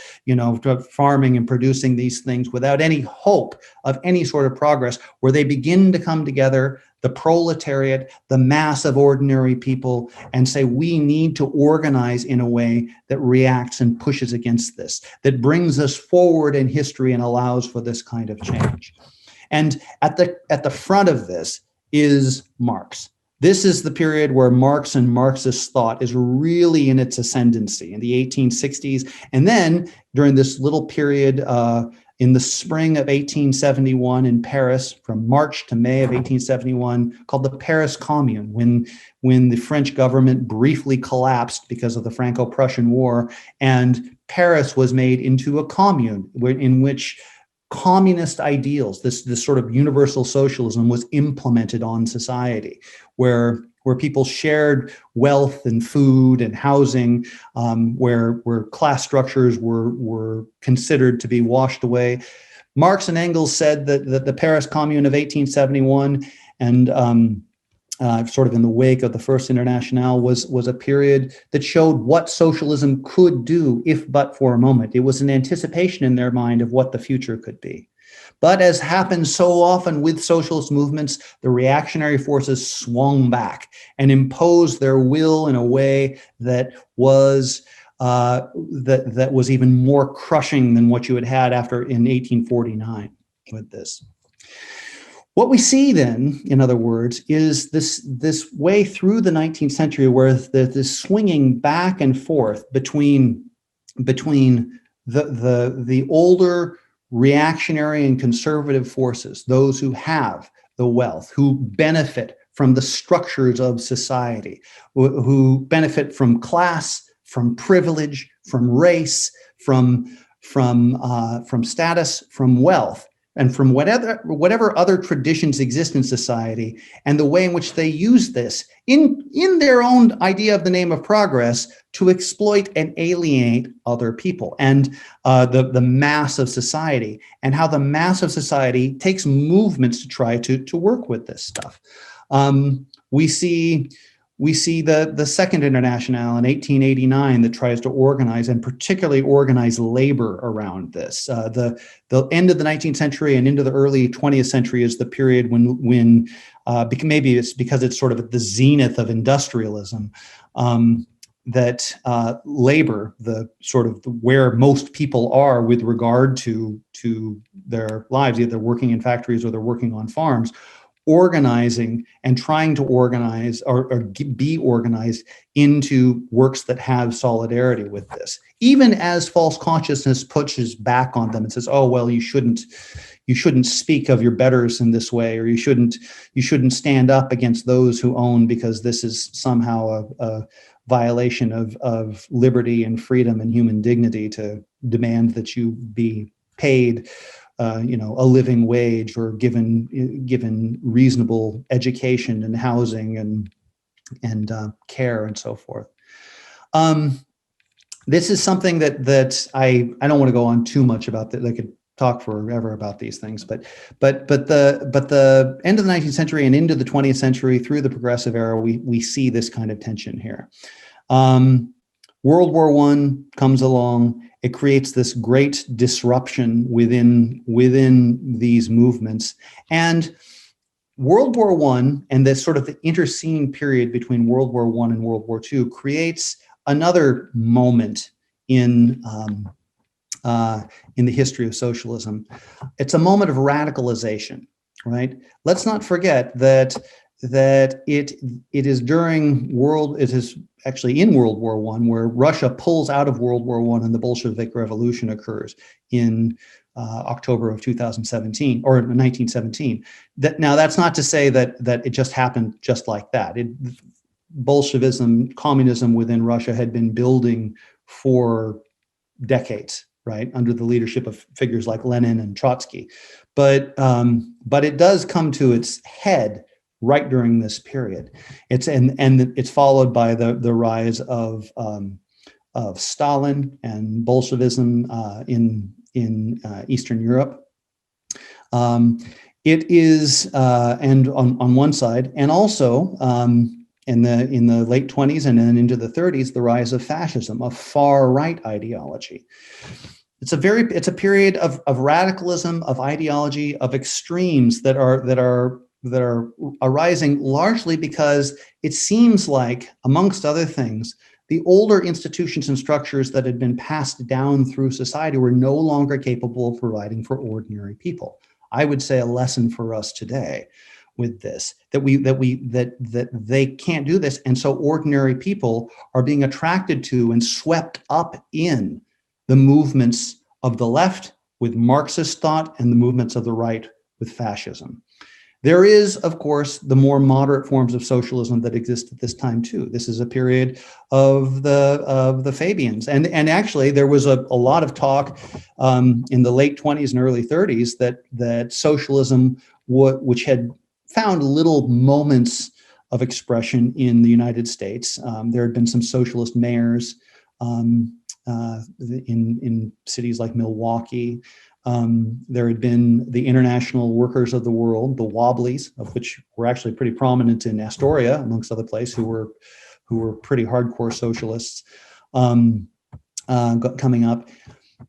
farming and producing these things without any hope of any sort of progress, where they begin to come together, the proletariat, the mass of ordinary people, and say, we need to organize in a way that reacts and pushes against this, that brings us forward in history and allows for this kind of change. And at the front of this is Marx. This is the period where Marx and Marxist thought is really in its ascendancy in the 1860s. And then during this little period in the spring of 1871 in Paris, from March to May of 1871, called the Paris Commune, when the French government briefly collapsed because of the Franco-Prussian War, and Paris was made into a commune in which communist ideals, this sort of universal socialism, was implemented on society, where people shared wealth and food and housing, where class structures were considered to be washed away. Marx and Engels said that the Paris Commune of 1871 and sort of in the wake of the First Internationale was a period that showed what socialism could do, if but for a moment. It was an anticipation in their mind of what the future could be. But as happens so often with socialist movements, the reactionary forces swung back and imposed their will in a way that was that was even more crushing than what you had after in 1849 with this. What we see then, in other words, is this way through the 19th century where this swinging back and forth between the older reactionary and conservative forces, those who have the wealth, who benefit from the structures of society, who benefit from class, from privilege, from race, from status, from wealth, and from whatever other traditions exist in society, and the way in which they use this in their own idea of the name of progress to exploit and alienate other people, and the mass of society, and how the mass of society takes movements to try to work with this stuff. We see the Second Internationale in 1889 that tries to organize, and particularly organize labor around this. The end of the 19th century and into the early 20th century is the period when maybe it's because it's sort of at the zenith of industrialism, that labor, the sort of where most people are with regard to their lives, either they're working in factories or they're working on farms, organizing and trying to organize or be organized into works that have solidarity with this, even as false consciousness pushes back on them and says, oh, well, you shouldn't speak of your betters in this way, or you shouldn't stand up against those who own, because this is somehow a violation of liberty and freedom and human dignity to demand that you be paid a living wage, or given reasonable education and housing and care and so forth. This is something that I don't want to go on too much about that. I could talk forever about these things, but the end of the 19th century and into the 20th century through the progressive era, we see this kind of tension here. World War I comes along. It creates this great disruption within these movements. And World War I and this sort of the interceding period between World War I and World War II creates another moment in the history of socialism. It's a moment of radicalization, right? Let's not forget that it is actually in World War I where Russia pulls out of World War I and the Bolshevik Revolution occurs in October of 2017 or 1917. Now that's not to say that it just happened just like that. Bolshevism, communism within Russia had been building for decades, right, under the leadership of figures like Lenin and Trotsky. But it does come to its head right during this period. It's followed by the rise of Stalin and Bolshevism in Eastern Europe. It is, and on one side, and also in the late 20s and then into the 30s, the rise of fascism, a far right ideology. It's a period of radicalism, of ideology, of extremes that are arising largely because it seems like, amongst other things, the older institutions and structures that had been passed down through society were no longer capable of providing for ordinary people. I would say a lesson for us today with this, that they can't do this, and so ordinary people are being attracted to and swept up in the movements of the left with Marxist thought and the movements of the right with fascism. There is, of course, the more moderate forms of socialism that exist at this time too. This is a period of the Fabians, and actually there was a lot of talk in the late 20s and early 30s that socialism, which had found little moments of expression in the United States. There had been some socialist mayors in cities like Milwaukee. There had been the International Workers of the World, the Wobblies, of which were actually pretty prominent in Astoria, amongst other places, who were pretty hardcore socialists coming up.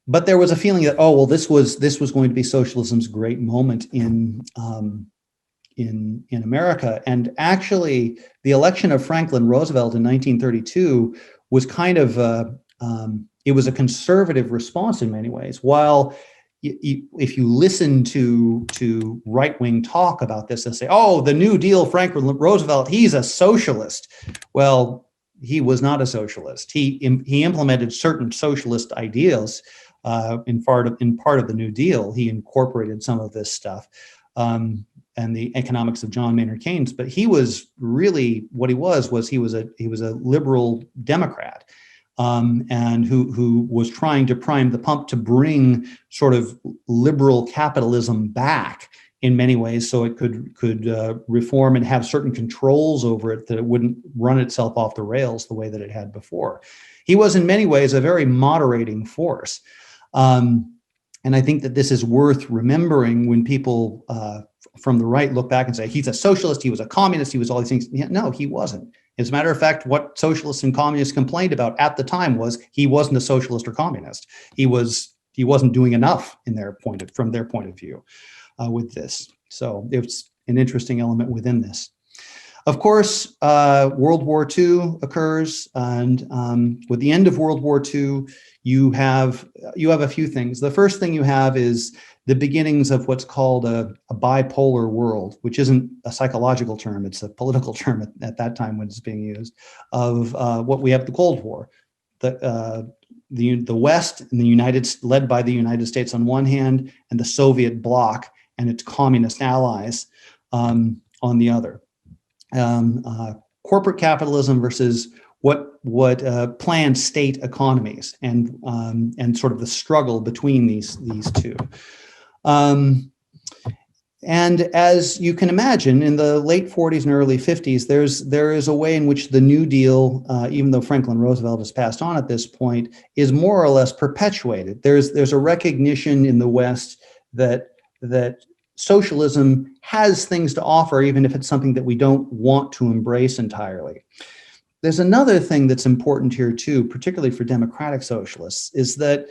But there was a feeling that, oh well, this was going to be socialism's great moment in America. And actually, the election of Franklin Roosevelt in 1932 was kind of it was a conservative response in many ways. While if you listen to right-wing talk about this, they'll say, oh, the New Deal, Franklin Roosevelt, he's a socialist. Well, he was not a socialist. He implemented certain socialist ideals in part of the New Deal. He incorporated some of this stuff and the economics of John Maynard Keynes. But he was really, what he was he was a liberal Democrat. And who was trying to prime the pump to bring sort of liberal capitalism back in many ways, so it could reform and have certain controls over it, that it wouldn't run itself off the rails the way that it had before. He was in many ways a very moderating force. And I think that this is worth remembering when people from the right look back and say, he's a socialist, he was a communist, he was all these things. Yeah, no, he wasn't. As a matter of fact, what socialists and communists complained about at the time was he wasn't a socialist or communist. He wasn't doing enough from their point of view with this. So it's an interesting element within this. Of course, World War II occurs, and with the end of World War II, you have a few things. The first thing you have is the beginnings of what's called a bipolar world, which isn't a psychological term, it's a political term at that time when it's being used, of what we have, the Cold War. The West and led by the United States on one hand, and the Soviet bloc and its communist allies on the other. Corporate capitalism versus what planned state economies, and sort of the struggle between these two. And as you can imagine, in the late 40s and early 50s, there is a way in which the New Deal, even though Franklin Roosevelt has passed on at this point, is more or less perpetuated. There's a recognition in the West that socialism has things to offer, even if it's something that we don't want to embrace entirely. There's another thing that's important here too, particularly for democratic socialists, is that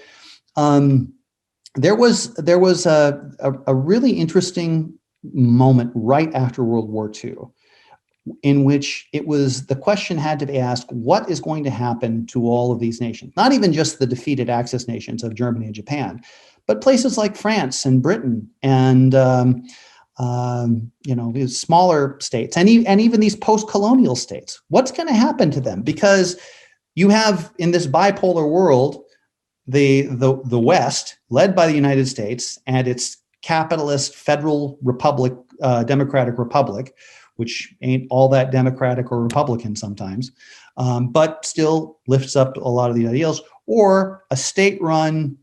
there was a really interesting moment right after World War II, in which the question had to be asked, what is going to happen to all of these nations? Not even just the defeated Axis nations of Germany and Japan, but places like France and Britain and these smaller states and even these post-colonial states. What's going to happen to them? Because you have, in this bipolar world, the West, led by the United States and its capitalist federal republic, democratic republic, which ain't all that democratic or Republican sometimes, but still lifts up a lot of the ideals, or a state-run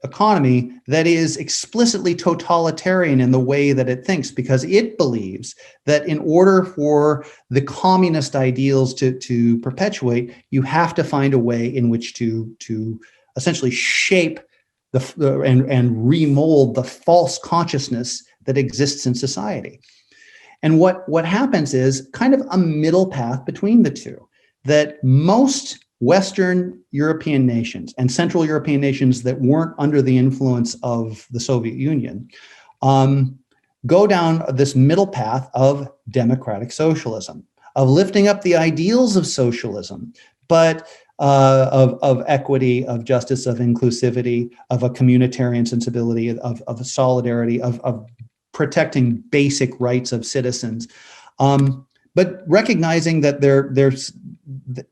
economy that is explicitly totalitarian in the way that it thinks, because it believes that in order for the communist ideals to perpetuate, you have to find a way in which to essentially shape and remold the false consciousness that exists in society. And what happens is kind of a middle path between the two, that most Western European nations and Central European nations that weren't under the influence of the Soviet Union go down this middle path of democratic socialism, of lifting up the ideals of socialism, but of equity, of justice, of inclusivity, of a communitarian sensibility, of solidarity, of protecting basic rights of citizens. But recognizing that there's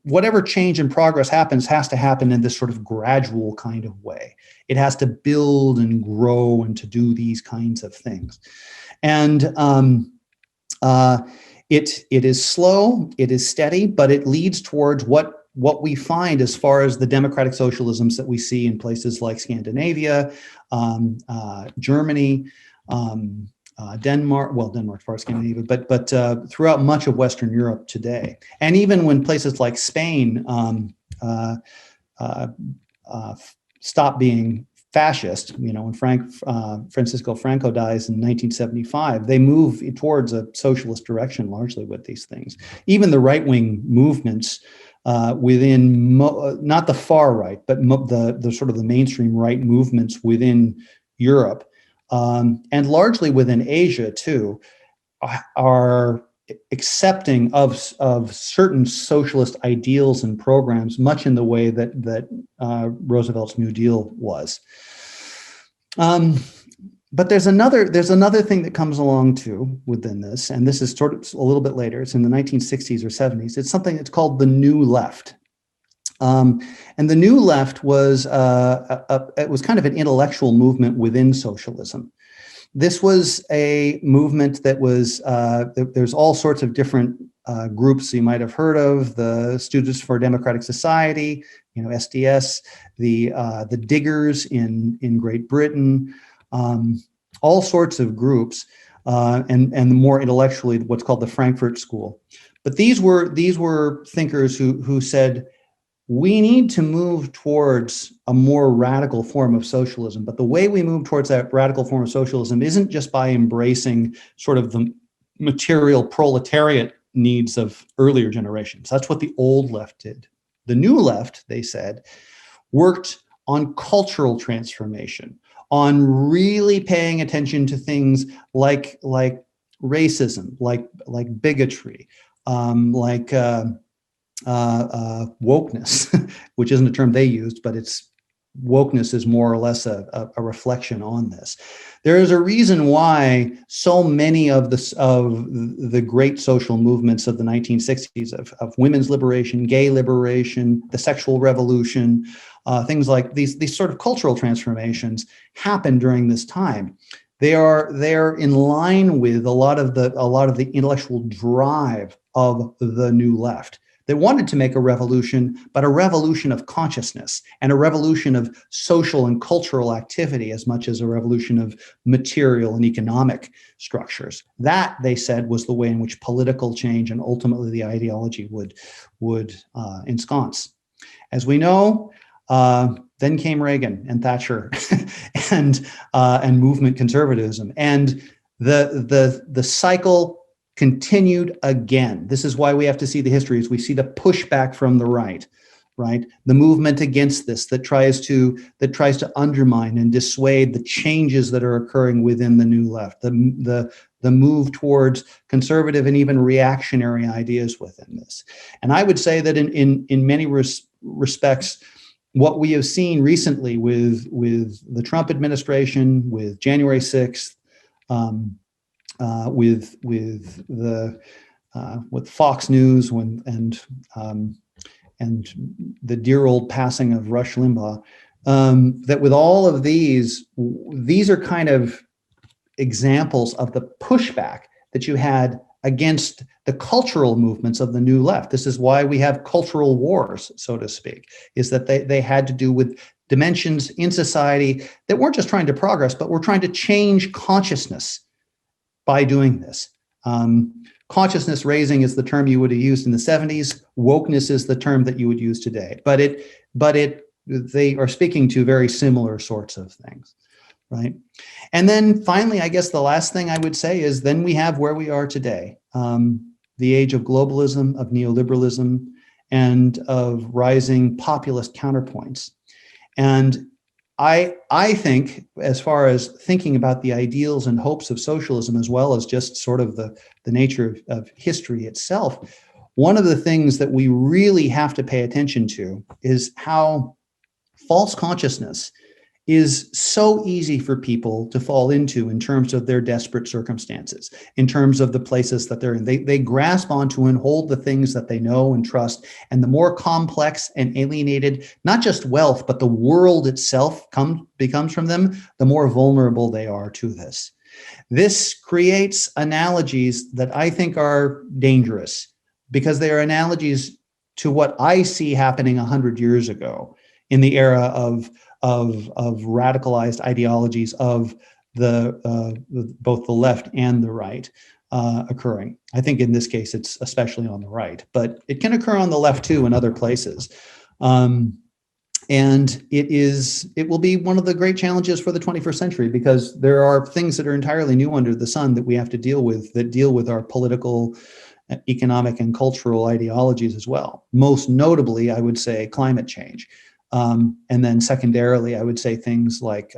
whatever change and progress happens has to happen in this sort of gradual kind of way. It has to build and grow and to do these kinds of things. And it is slow, it is steady, but it leads towards what we find as far as the democratic socialisms that we see in places like Scandinavia, Germany, Denmark, well, Denmark's part of Scandinavia, but throughout much of Western Europe today. And even when places like Spain stopped being fascist, when Francisco Franco dies in 1975, they move towards a socialist direction largely with these things. Even the right-wing movements within, not the far right, but the sort of the mainstream right movements within Europe, and largely within Asia too, are accepting of certain socialist ideals and programs, much in the way that Roosevelt's New Deal was. But there's another thing that comes along too within this, and this is sort of a little bit later. It's in the 1960s or 70s. It's something that's called the New Left. And the New Left was it was kind of an intellectual movement within socialism. This was a movement that was there's all sorts of different groups you might have heard of: the Students for Democratic Society, SDS, the Diggers in Great Britain, all sorts of groups, and more intellectually, what's called the Frankfurt School. But these were thinkers who said, we need to move towards a more radical form of socialism. But the way we move towards that radical form of socialism isn't just by embracing sort of the material proletariat needs of earlier generations. That's what the old left did. The new left, they said, worked on cultural transformation, on really paying attention to things like racism, like bigotry, wokeness, which isn't a term they used, but wokeness is more or less a reflection on this. There is a reason why so many of the great social movements of the 1960s, of women's liberation, gay liberation, the sexual revolution, things like these sort of cultural transformations happened during this time. They are in line with a lot of the intellectual drive of the new left. They wanted to make a revolution, but a revolution of consciousness and a revolution of social and cultural activity as much as a revolution of material and economic structures. That, they said, was the way in which political change and ultimately the ideology would ensconce. As we know, then came Reagan and Thatcher and movement conservatism, and the cycle continued again. This is why we have to see the history, is we see the pushback from the right, the movement against this that tries to undermine and dissuade the changes that are occurring within the new left, the move towards conservative and even reactionary ideas within this. And I would say that in many respects, what we have seen recently with the Trump administration, with January 6th, with Fox News and the dear old passing of Rush Limbaugh, that with all of these are kind of examples of the pushback that you had against the cultural movements of the new left. This is why we have cultural wars, so to speak, is that they had to do with dimensions in society that weren't just trying to progress, but were trying to change consciousness by doing this. Consciousness raising is the term you would have used in the 70s. Wokeness is the term that you would use today. But they are speaking to very similar sorts of things, right? And then finally, I guess the last thing I would say is then we have where we are today, the age of globalism, of neoliberalism, and of rising populist counterpoints. And I think, as far as thinking about the ideals and hopes of socialism, as well as just sort of the nature of history itself, one of the things that we really have to pay attention to is how false consciousness is so easy for people to fall into in terms of their desperate circumstances, in terms of the places that they're in. They grasp onto and hold the things that they know and trust. And the more complex and alienated, not just wealth, but the world itself becomes from them, the more vulnerable they are to this. This creates analogies that I think are dangerous, because they are analogies to what I see happening 100 years ago in the era of radicalized ideologies of both the left and the right occurring. I think in this case, it's especially on the right, but it can occur on the left too in other places. And it will be one of the great challenges for the 21st century, because there are things that are entirely new under the sun that we have to deal with, that deal with our political, economic, and cultural ideologies as well. Most notably, I would say climate change. And then secondarily, I would say things like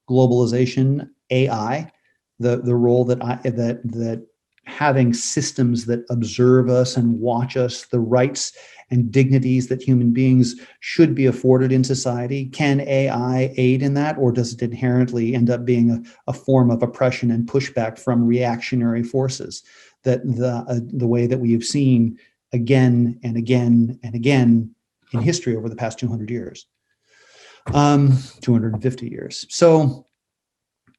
globalization, AI, the role that having systems that observe us and watch us, the rights and dignities that human beings should be afforded in society. Can AI aid in that, or does it inherently end up being a form of oppression and pushback from reactionary forces? That the way that we have seen again and again and again in history over the past 200 years, 250 years. So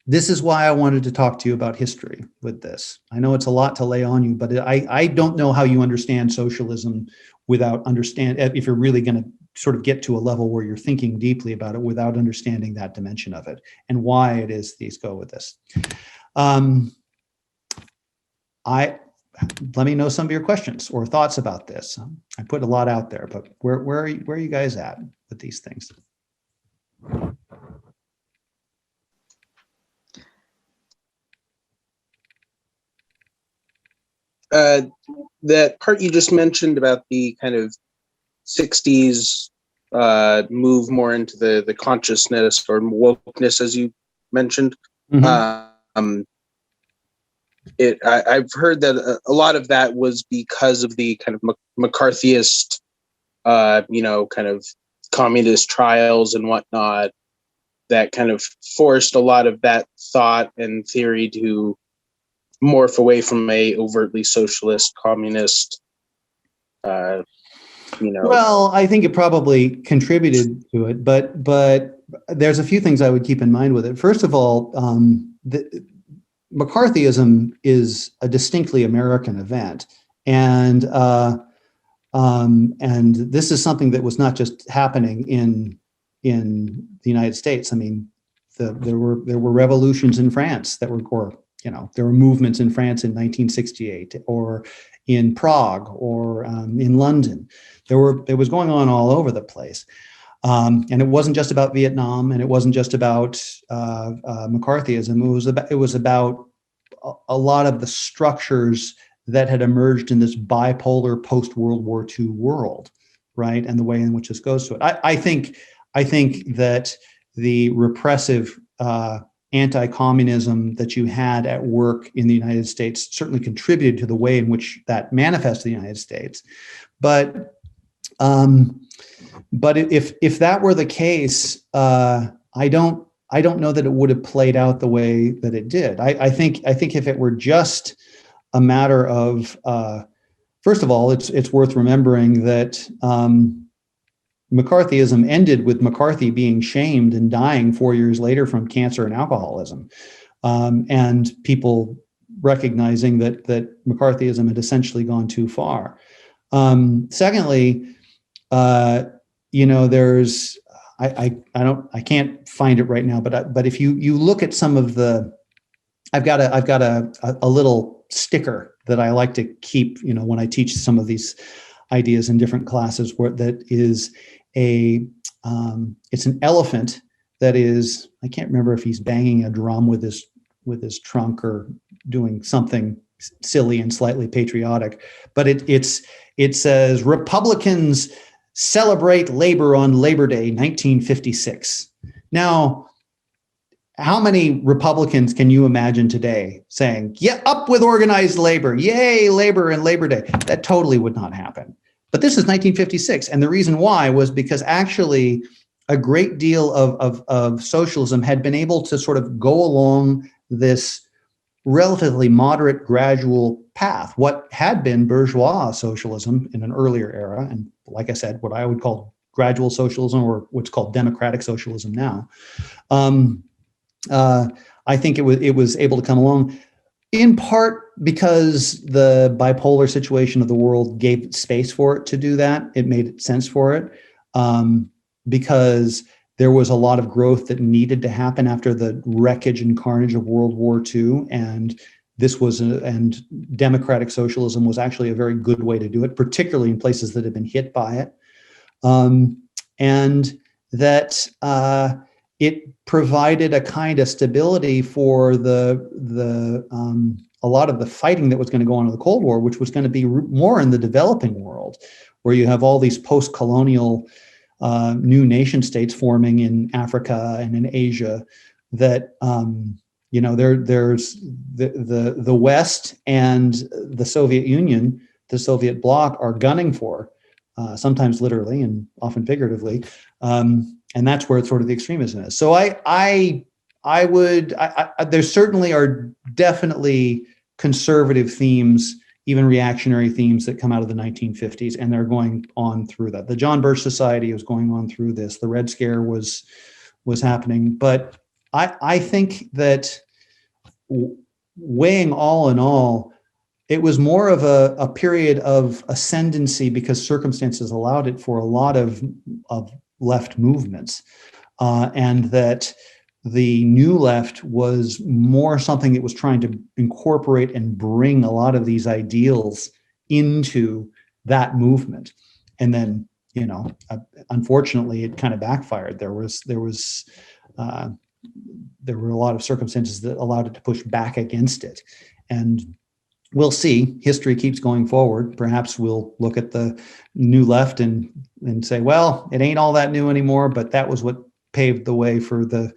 this is why I wanted to talk to you about history with this. I know it's a lot to lay on you, but I don't know how you understand socialism without if you're really going to sort of get to a level where you're thinking deeply about it without understanding that dimension of it and why it is these go with this. Let me know some of your questions or thoughts about this. I put a lot out there, but where are you guys at with these things? That part you just mentioned about the kind of 60s move more into the consciousness or wokeness, as you mentioned. Mm-hmm. I've heard that a lot of that was because of the kind of McCarthyist, kind of communist trials and whatnot, that kind of forced a lot of that thought and theory to morph away from a overtly socialist, communist, Well, I think it probably contributed to it, but there's a few things I would keep in mind with it. First of all, McCarthyism is a distinctly American event, and this is something that was not just happening in the United States. I mean, there were revolutions in France that were, there were movements in France in 1968, or in Prague, or in London. It was going on all over the place. And it wasn't just about Vietnam, and it wasn't just about McCarthyism. It was about a lot of the structures that had emerged in this bipolar post-World War II world, right? And the way in which this goes to it. I think that the repressive anti-communism that you had at work in the United States certainly contributed to the way in which that manifests in the United States. But if that were the case, I don't know that it would have played out the way that it did. I think if it were just a matter of, first of all, it's worth remembering that McCarthyism ended with McCarthy being shamed and dying 4 years later from cancer and alcoholism, and people recognizing that McCarthyism had essentially gone too far. Secondly, I can't find it right now, but if you look at some of the, I've got a little sticker that I like to keep, when I teach some of these ideas in different classes, where that is it's an elephant that is, I can't remember if he's banging a drum with his trunk or doing something silly and slightly patriotic, but it says Republicans celebrate labor on Labor Day 1956. Now, how many Republicans can you imagine today saying, yeah, up with organized labor, yay, labor and Labor Day? That totally would not happen. But this is 1956. And the reason why was because actually a great deal of socialism had been able to sort of go along this relatively moderate, gradual path. What had been bourgeois socialism in an earlier era, and like I said, what I would call gradual socialism, or what's called democratic socialism now, I think it was able to come along in part because the bipolar situation of the world gave space for it to do that. It made sense for it, because there was a lot of growth that needed to happen after the wreckage and carnage of World War II, and and democratic socialism was actually a very good way to do it, particularly in places that had been hit by it, and that it provided a kind of stability for a lot of the fighting that was going to go on in the Cold War, which was going to be more in the developing world, where you have all these post-colonial new nation states forming in Africa and in Asia. That there's the West and the Soviet Union, the Soviet bloc, are gunning for, sometimes literally and often figuratively. And that's where sort of the extremism is. So there certainly are definitely conservative themes, even reactionary themes, that come out of the 1950s, and they're going on through that. The John Birch Society was going on through this. The Red Scare was happening. But I think that weighing all in all, it was more of a period of ascendancy because circumstances allowed it for a lot of left movements, and that the new left was more something that was trying to incorporate and bring a lot of these ideals into that movement. And then, unfortunately, it kind of backfired. There were a lot of circumstances that allowed it to push back against it. And we'll see. History keeps going forward. Perhaps we'll look at the new left and say, well, it ain't all that new anymore, but that was what paved the way for the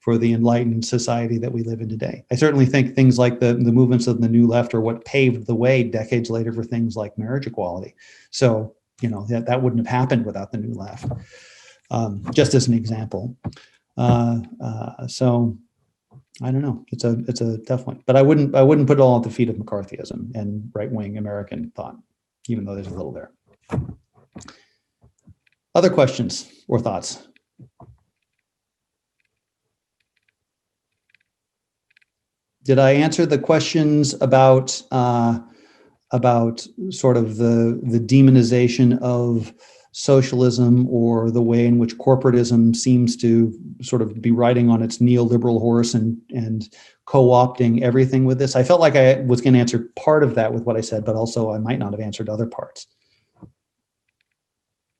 enlightened society that we live in today. I certainly think things like the movements of the new left are what paved the way decades later for things like marriage equality. So, that wouldn't have happened without the new left, just as an example. So I don't know. It's a tough one, but I wouldn't put it all at the feet of McCarthyism and right-wing American thought, even though there's a little there. Other questions or thoughts? Did I answer the questions about sort of the demonization of socialism, or the way in which corporatism seems to sort of be riding on its neoliberal horse and co-opting everything with this? I felt like I was going to answer part of that with what I said, but also I might not have answered other parts.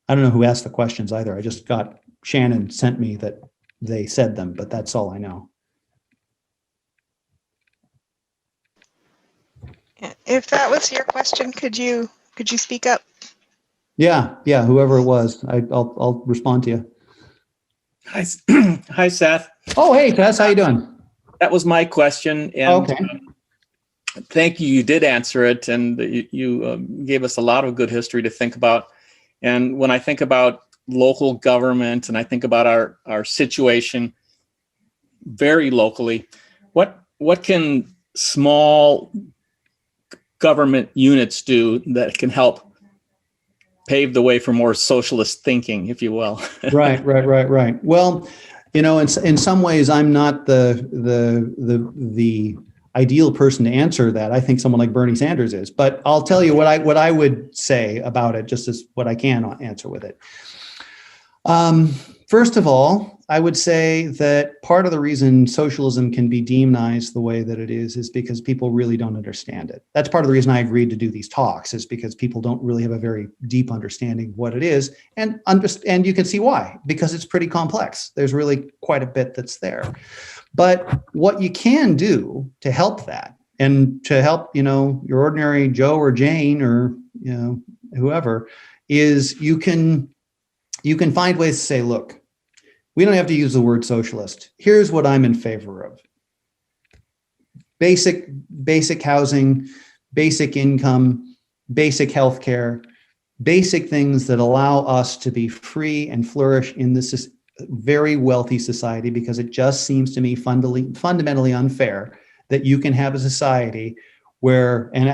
I don't know who asked the questions either. I just got Shannon sent me that they said them, but that's all I know. If that was your question, could you speak up? Yeah, whoever it was, I'll respond to you. Hi, Seth. Oh, hey, Seth, how you doing? That was my question, and okay. Thank you. You did answer it, and you gave us a lot of good history to think about. And when I think about local government, and I think about our situation very locally, what can small government units do that can help pave the way for more socialist thinking, if you will? Right. Well, in some ways, I'm not the ideal person to answer that. I think someone like Bernie Sanders is, but I'll tell you what I would say about it, just as what I can answer with it. First of all, I would say that part of the reason socialism can be demonized the way that it is because people really don't understand it. That's part of the reason I agreed to do these talks, is because people don't really have a very deep understanding of what it is, and you can see why, because it's pretty complex. There's really quite a bit that's there. But what you can do to help that, and to help, your ordinary Joe or Jane or, whoever, is you can find ways to say, look, we don't have to use the word socialist. Here's what I'm in favor of. Basic housing, basic income, basic healthcare, basic things that allow us to be free and flourish in this very wealthy society, because it just seems to me fundamentally unfair that you can have a society where, and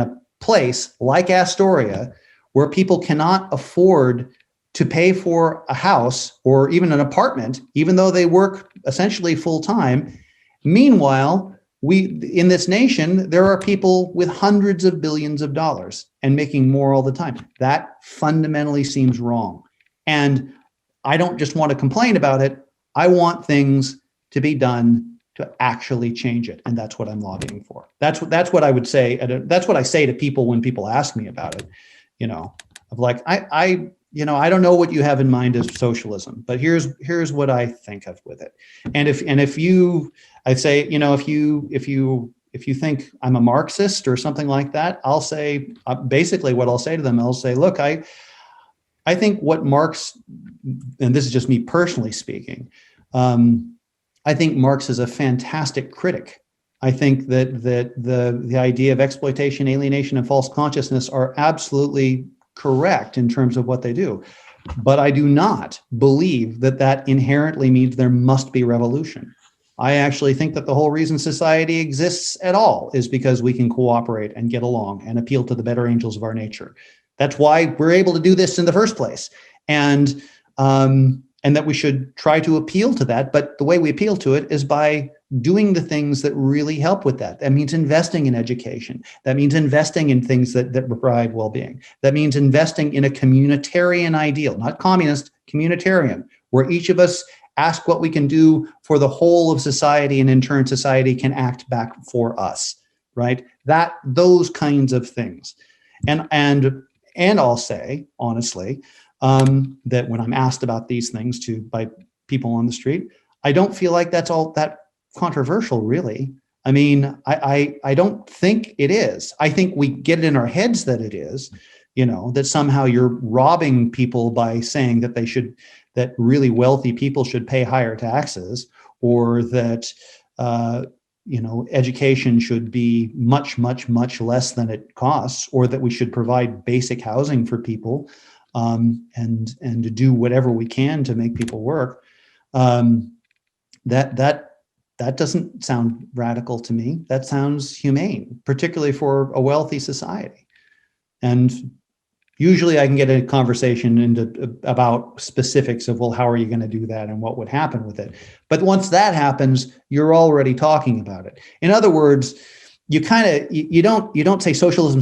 a place like Astoria, where people cannot afford to pay for a house or even an apartment, even though they work essentially full time. Meanwhile, in this nation, there are people with hundreds of billions of dollars and making more all the time. That fundamentally seems wrong. And I don't just want to complain about it. I want things to be done to actually change it. And that's what I'm lobbying for. That's what I would say. That's what I say to people when people ask me about it, of like, I don't know what you have in mind as socialism, but here's what I think of with it. And if you think I'm a Marxist or something like that, I'll say, basically what I'll say to them, I'll say, look, I think what Marx, and this is just me personally speaking, I think Marx is a fantastic critic. I think that the idea of exploitation, alienation, and false consciousness are absolutely correct in terms of what they do. But I do not believe that inherently means there must be revolution. I actually think that the whole reason society exists at all is because we can cooperate and get along and appeal to the better angels of our nature. That's why we're able to do this in the first place. And that we should try to appeal to that. But the way we appeal to it is by doing the things that really help with that. That means investing in education. That means investing in things that provide well-being. That means investing in a communitarian ideal, not communist, communitarian, where each of us ask what we can do for the whole of society, and in turn, society can act back for us, right? Those kinds of things. And I'll say, honestly, that when I'm asked about these things by people on the street, I don't feel like that's all that controversial, really. I mean, I don't think it is. I think we get it in our heads that it is, that somehow you're robbing people by saying that really wealthy people should pay higher taxes, or that, education should be much, much, much less than it costs, or that we should provide basic housing for people. And to do whatever we can to make people work, that doesn't sound radical to me. That sounds humane, particularly for a wealthy society. And usually I can get a conversation about specifics of, well, how are you going to do that and what would happen with it? But once that happens, you're already talking about it. In other words, you don't say socialism.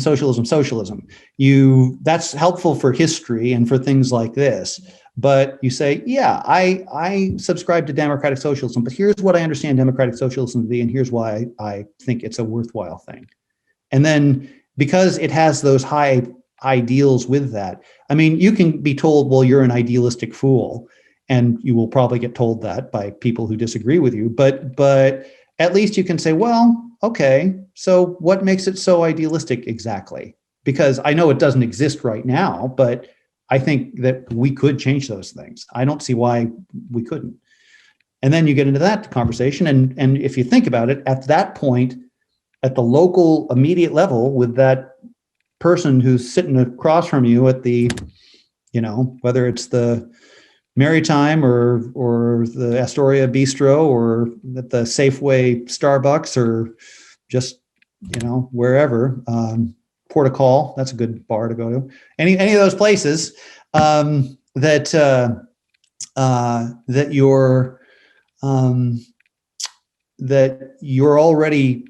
That's helpful for history and for things like this. But you say, yeah, I subscribe to democratic socialism, but here's what I understand democratic socialism to be, and here's why I think it's a worthwhile thing. And then because it has those high ideals with that, I mean, you can be told, well, you're an idealistic fool, and you will probably get told that by people who disagree with you. But at least you can say, well, okay, so what makes it so idealistic exactly? Because I know it doesn't exist right now, but I think that we could change those things. I don't see why we couldn't. And then you get into that conversation. And if you think about it, at that point, at the local immediate level, with that person who's sitting across from you at the, whether it's the Maritime or the Astoria Bistro or at the Safeway Starbucks or just, wherever, Portical, that's a good bar to go to. Any of those places that you're already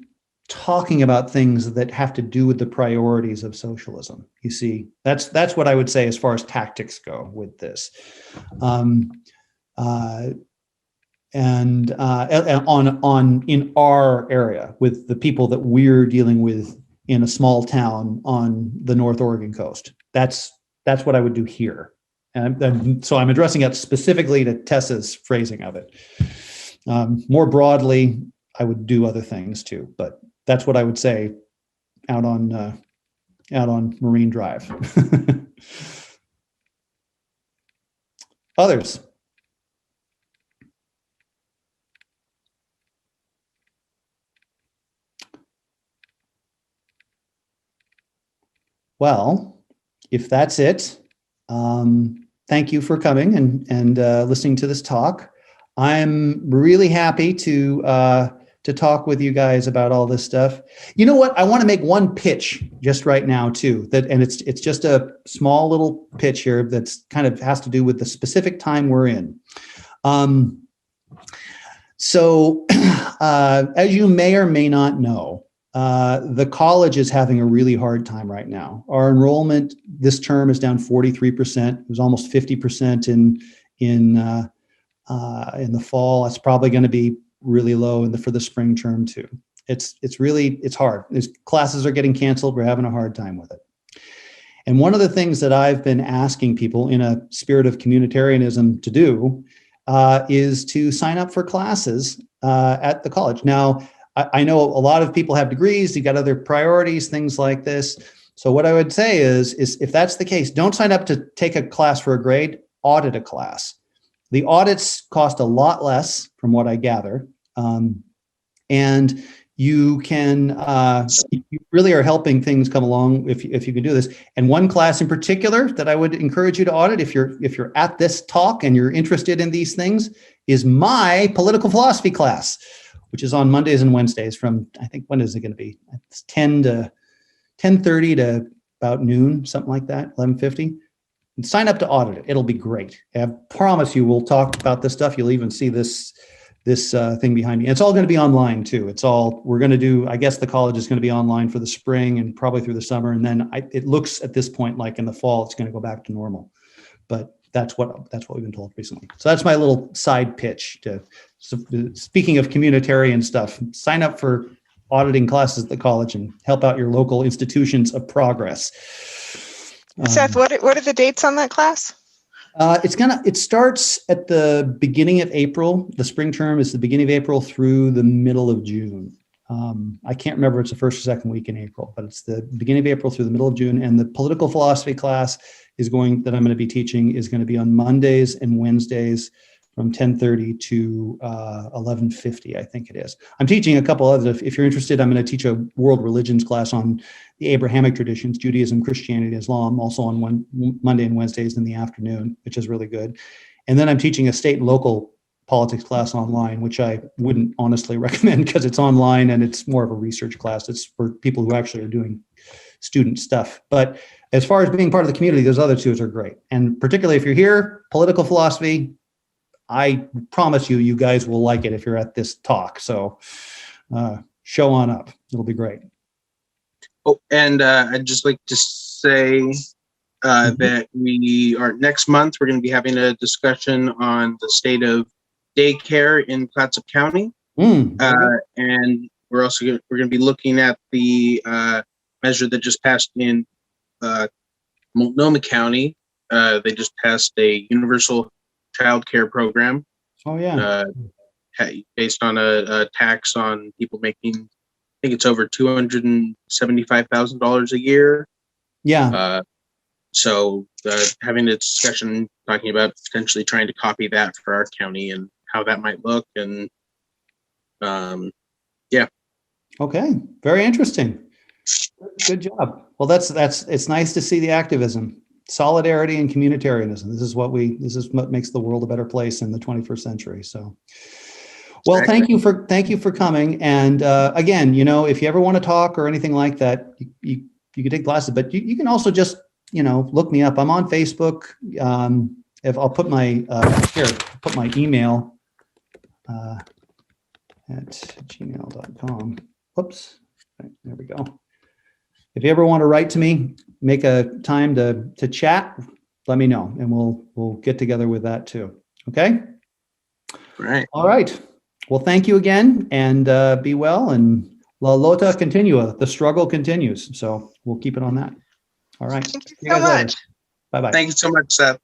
talking about things that have to do with the priorities of socialism. You see, that's what I would say as far as tactics go with this. and on in our area with the people that we're dealing with in a small town on the North Oregon coast. That's what I would do here. And so I'm addressing it specifically to Tessa's phrasing of it. More broadly, I would do other things too, but that's what I would say out on Marine Drive. Others? Well, if that's it, thank you for coming and listening to this talk. I'm really happy to talk with you guys about all this stuff. You know what? I want to make one pitch just right now too. And it's just a small little pitch here that's kind of has to do with the specific time we're in. So, as you may or may not know, the college is having a really hard time right now. Our enrollment this term is down 43%. It was almost 50% in the fall. It's probably going to be really low for the spring term too. It's hard. Classes are getting canceled. We're having a hard time with it. And one of the things that I've been asking people in a spirit of communitarianism to do is to sign up for classes at the college. Now, I know a lot of people have degrees, you got other priorities, things like this. So what I would say is if that's the case, don't sign up to take a class for a grade, audit a class. The audits cost a lot less from what I gather. And you can, you really are helping things come along if you can do this. And one class in particular that I would encourage you to audit if you're at this talk and you're interested in these things is my political philosophy class, which is on Mondays and Wednesdays from, I think, when is it going to be? It's 10:30 to about noon, something like that, 11:50. And sign up to audit it. It'll be great. I promise you, we'll talk about this stuff. You'll even see this thing behind me. It's all going to be online too. We're going to do, I guess the college is going to be online for the spring and probably through the summer. And then it looks at this point like in the fall, it's going to go back to normal. But that's what we've been told recently. So that's my little side pitch speaking of communitarian stuff. Sign up for auditing classes at the college and help out your local institutions of progress. Seth, what are the dates on that class? It starts at the beginning of April. The spring term is the beginning of April through the middle of June. I can't remember if it's the first or second week in April, but it's the beginning of April through the middle of June. And the political philosophy class that I'm going to be teaching is going to be on Mondays and Wednesdays from 10:30 to 11:50, I think it is. I'm teaching a couple others. If you're interested, I'm going to teach a world religions class on the Abrahamic traditions, Judaism, Christianity, Islam, also on Monday and Wednesdays in the afternoon, which is really good. And then I'm teaching a state and local politics class online, which I wouldn't honestly recommend because it's online and it's more of a research class. It's for people who actually are doing student stuff. But as far as being part of the community, those other two are great. And particularly if you're here, political philosophy, I promise you guys will like it if you're at this talk. So show on up. It'll be great. Oh, and I'd just like to say that next month, we're going to be having a discussion on the state of daycare in Clatsop County. And we're going to be looking at the measure that just passed in Multnomah County. They just passed a universal child care program. Oh, yeah. Based on a tax on people making, I think it's over $275,000 a year. Yeah. So having a discussion talking about potentially trying to copy that for our county and how that might look. And yeah. Okay. Very interesting. Good job. Well, it's nice to see the activism, solidarity, and communitarianism. This is what makes the world a better place in the 21st century. So, well, exactly. Thank you for coming. And again, if you ever want to talk or anything like that, you can take classes, but you can also just, look me up. I'm on Facebook. If I'll put my email at gmail.com. Whoops. Right, there we go. If you ever want to write to me, make a time to chat, let me know, and we'll get together with that too. Okay? Right. All right. Well, thank you again, and be well, and la lota continua. The struggle continues. So we'll keep it on that. All right. Thank you See so guys later. much. Bye-bye. Thank you so much, Seth.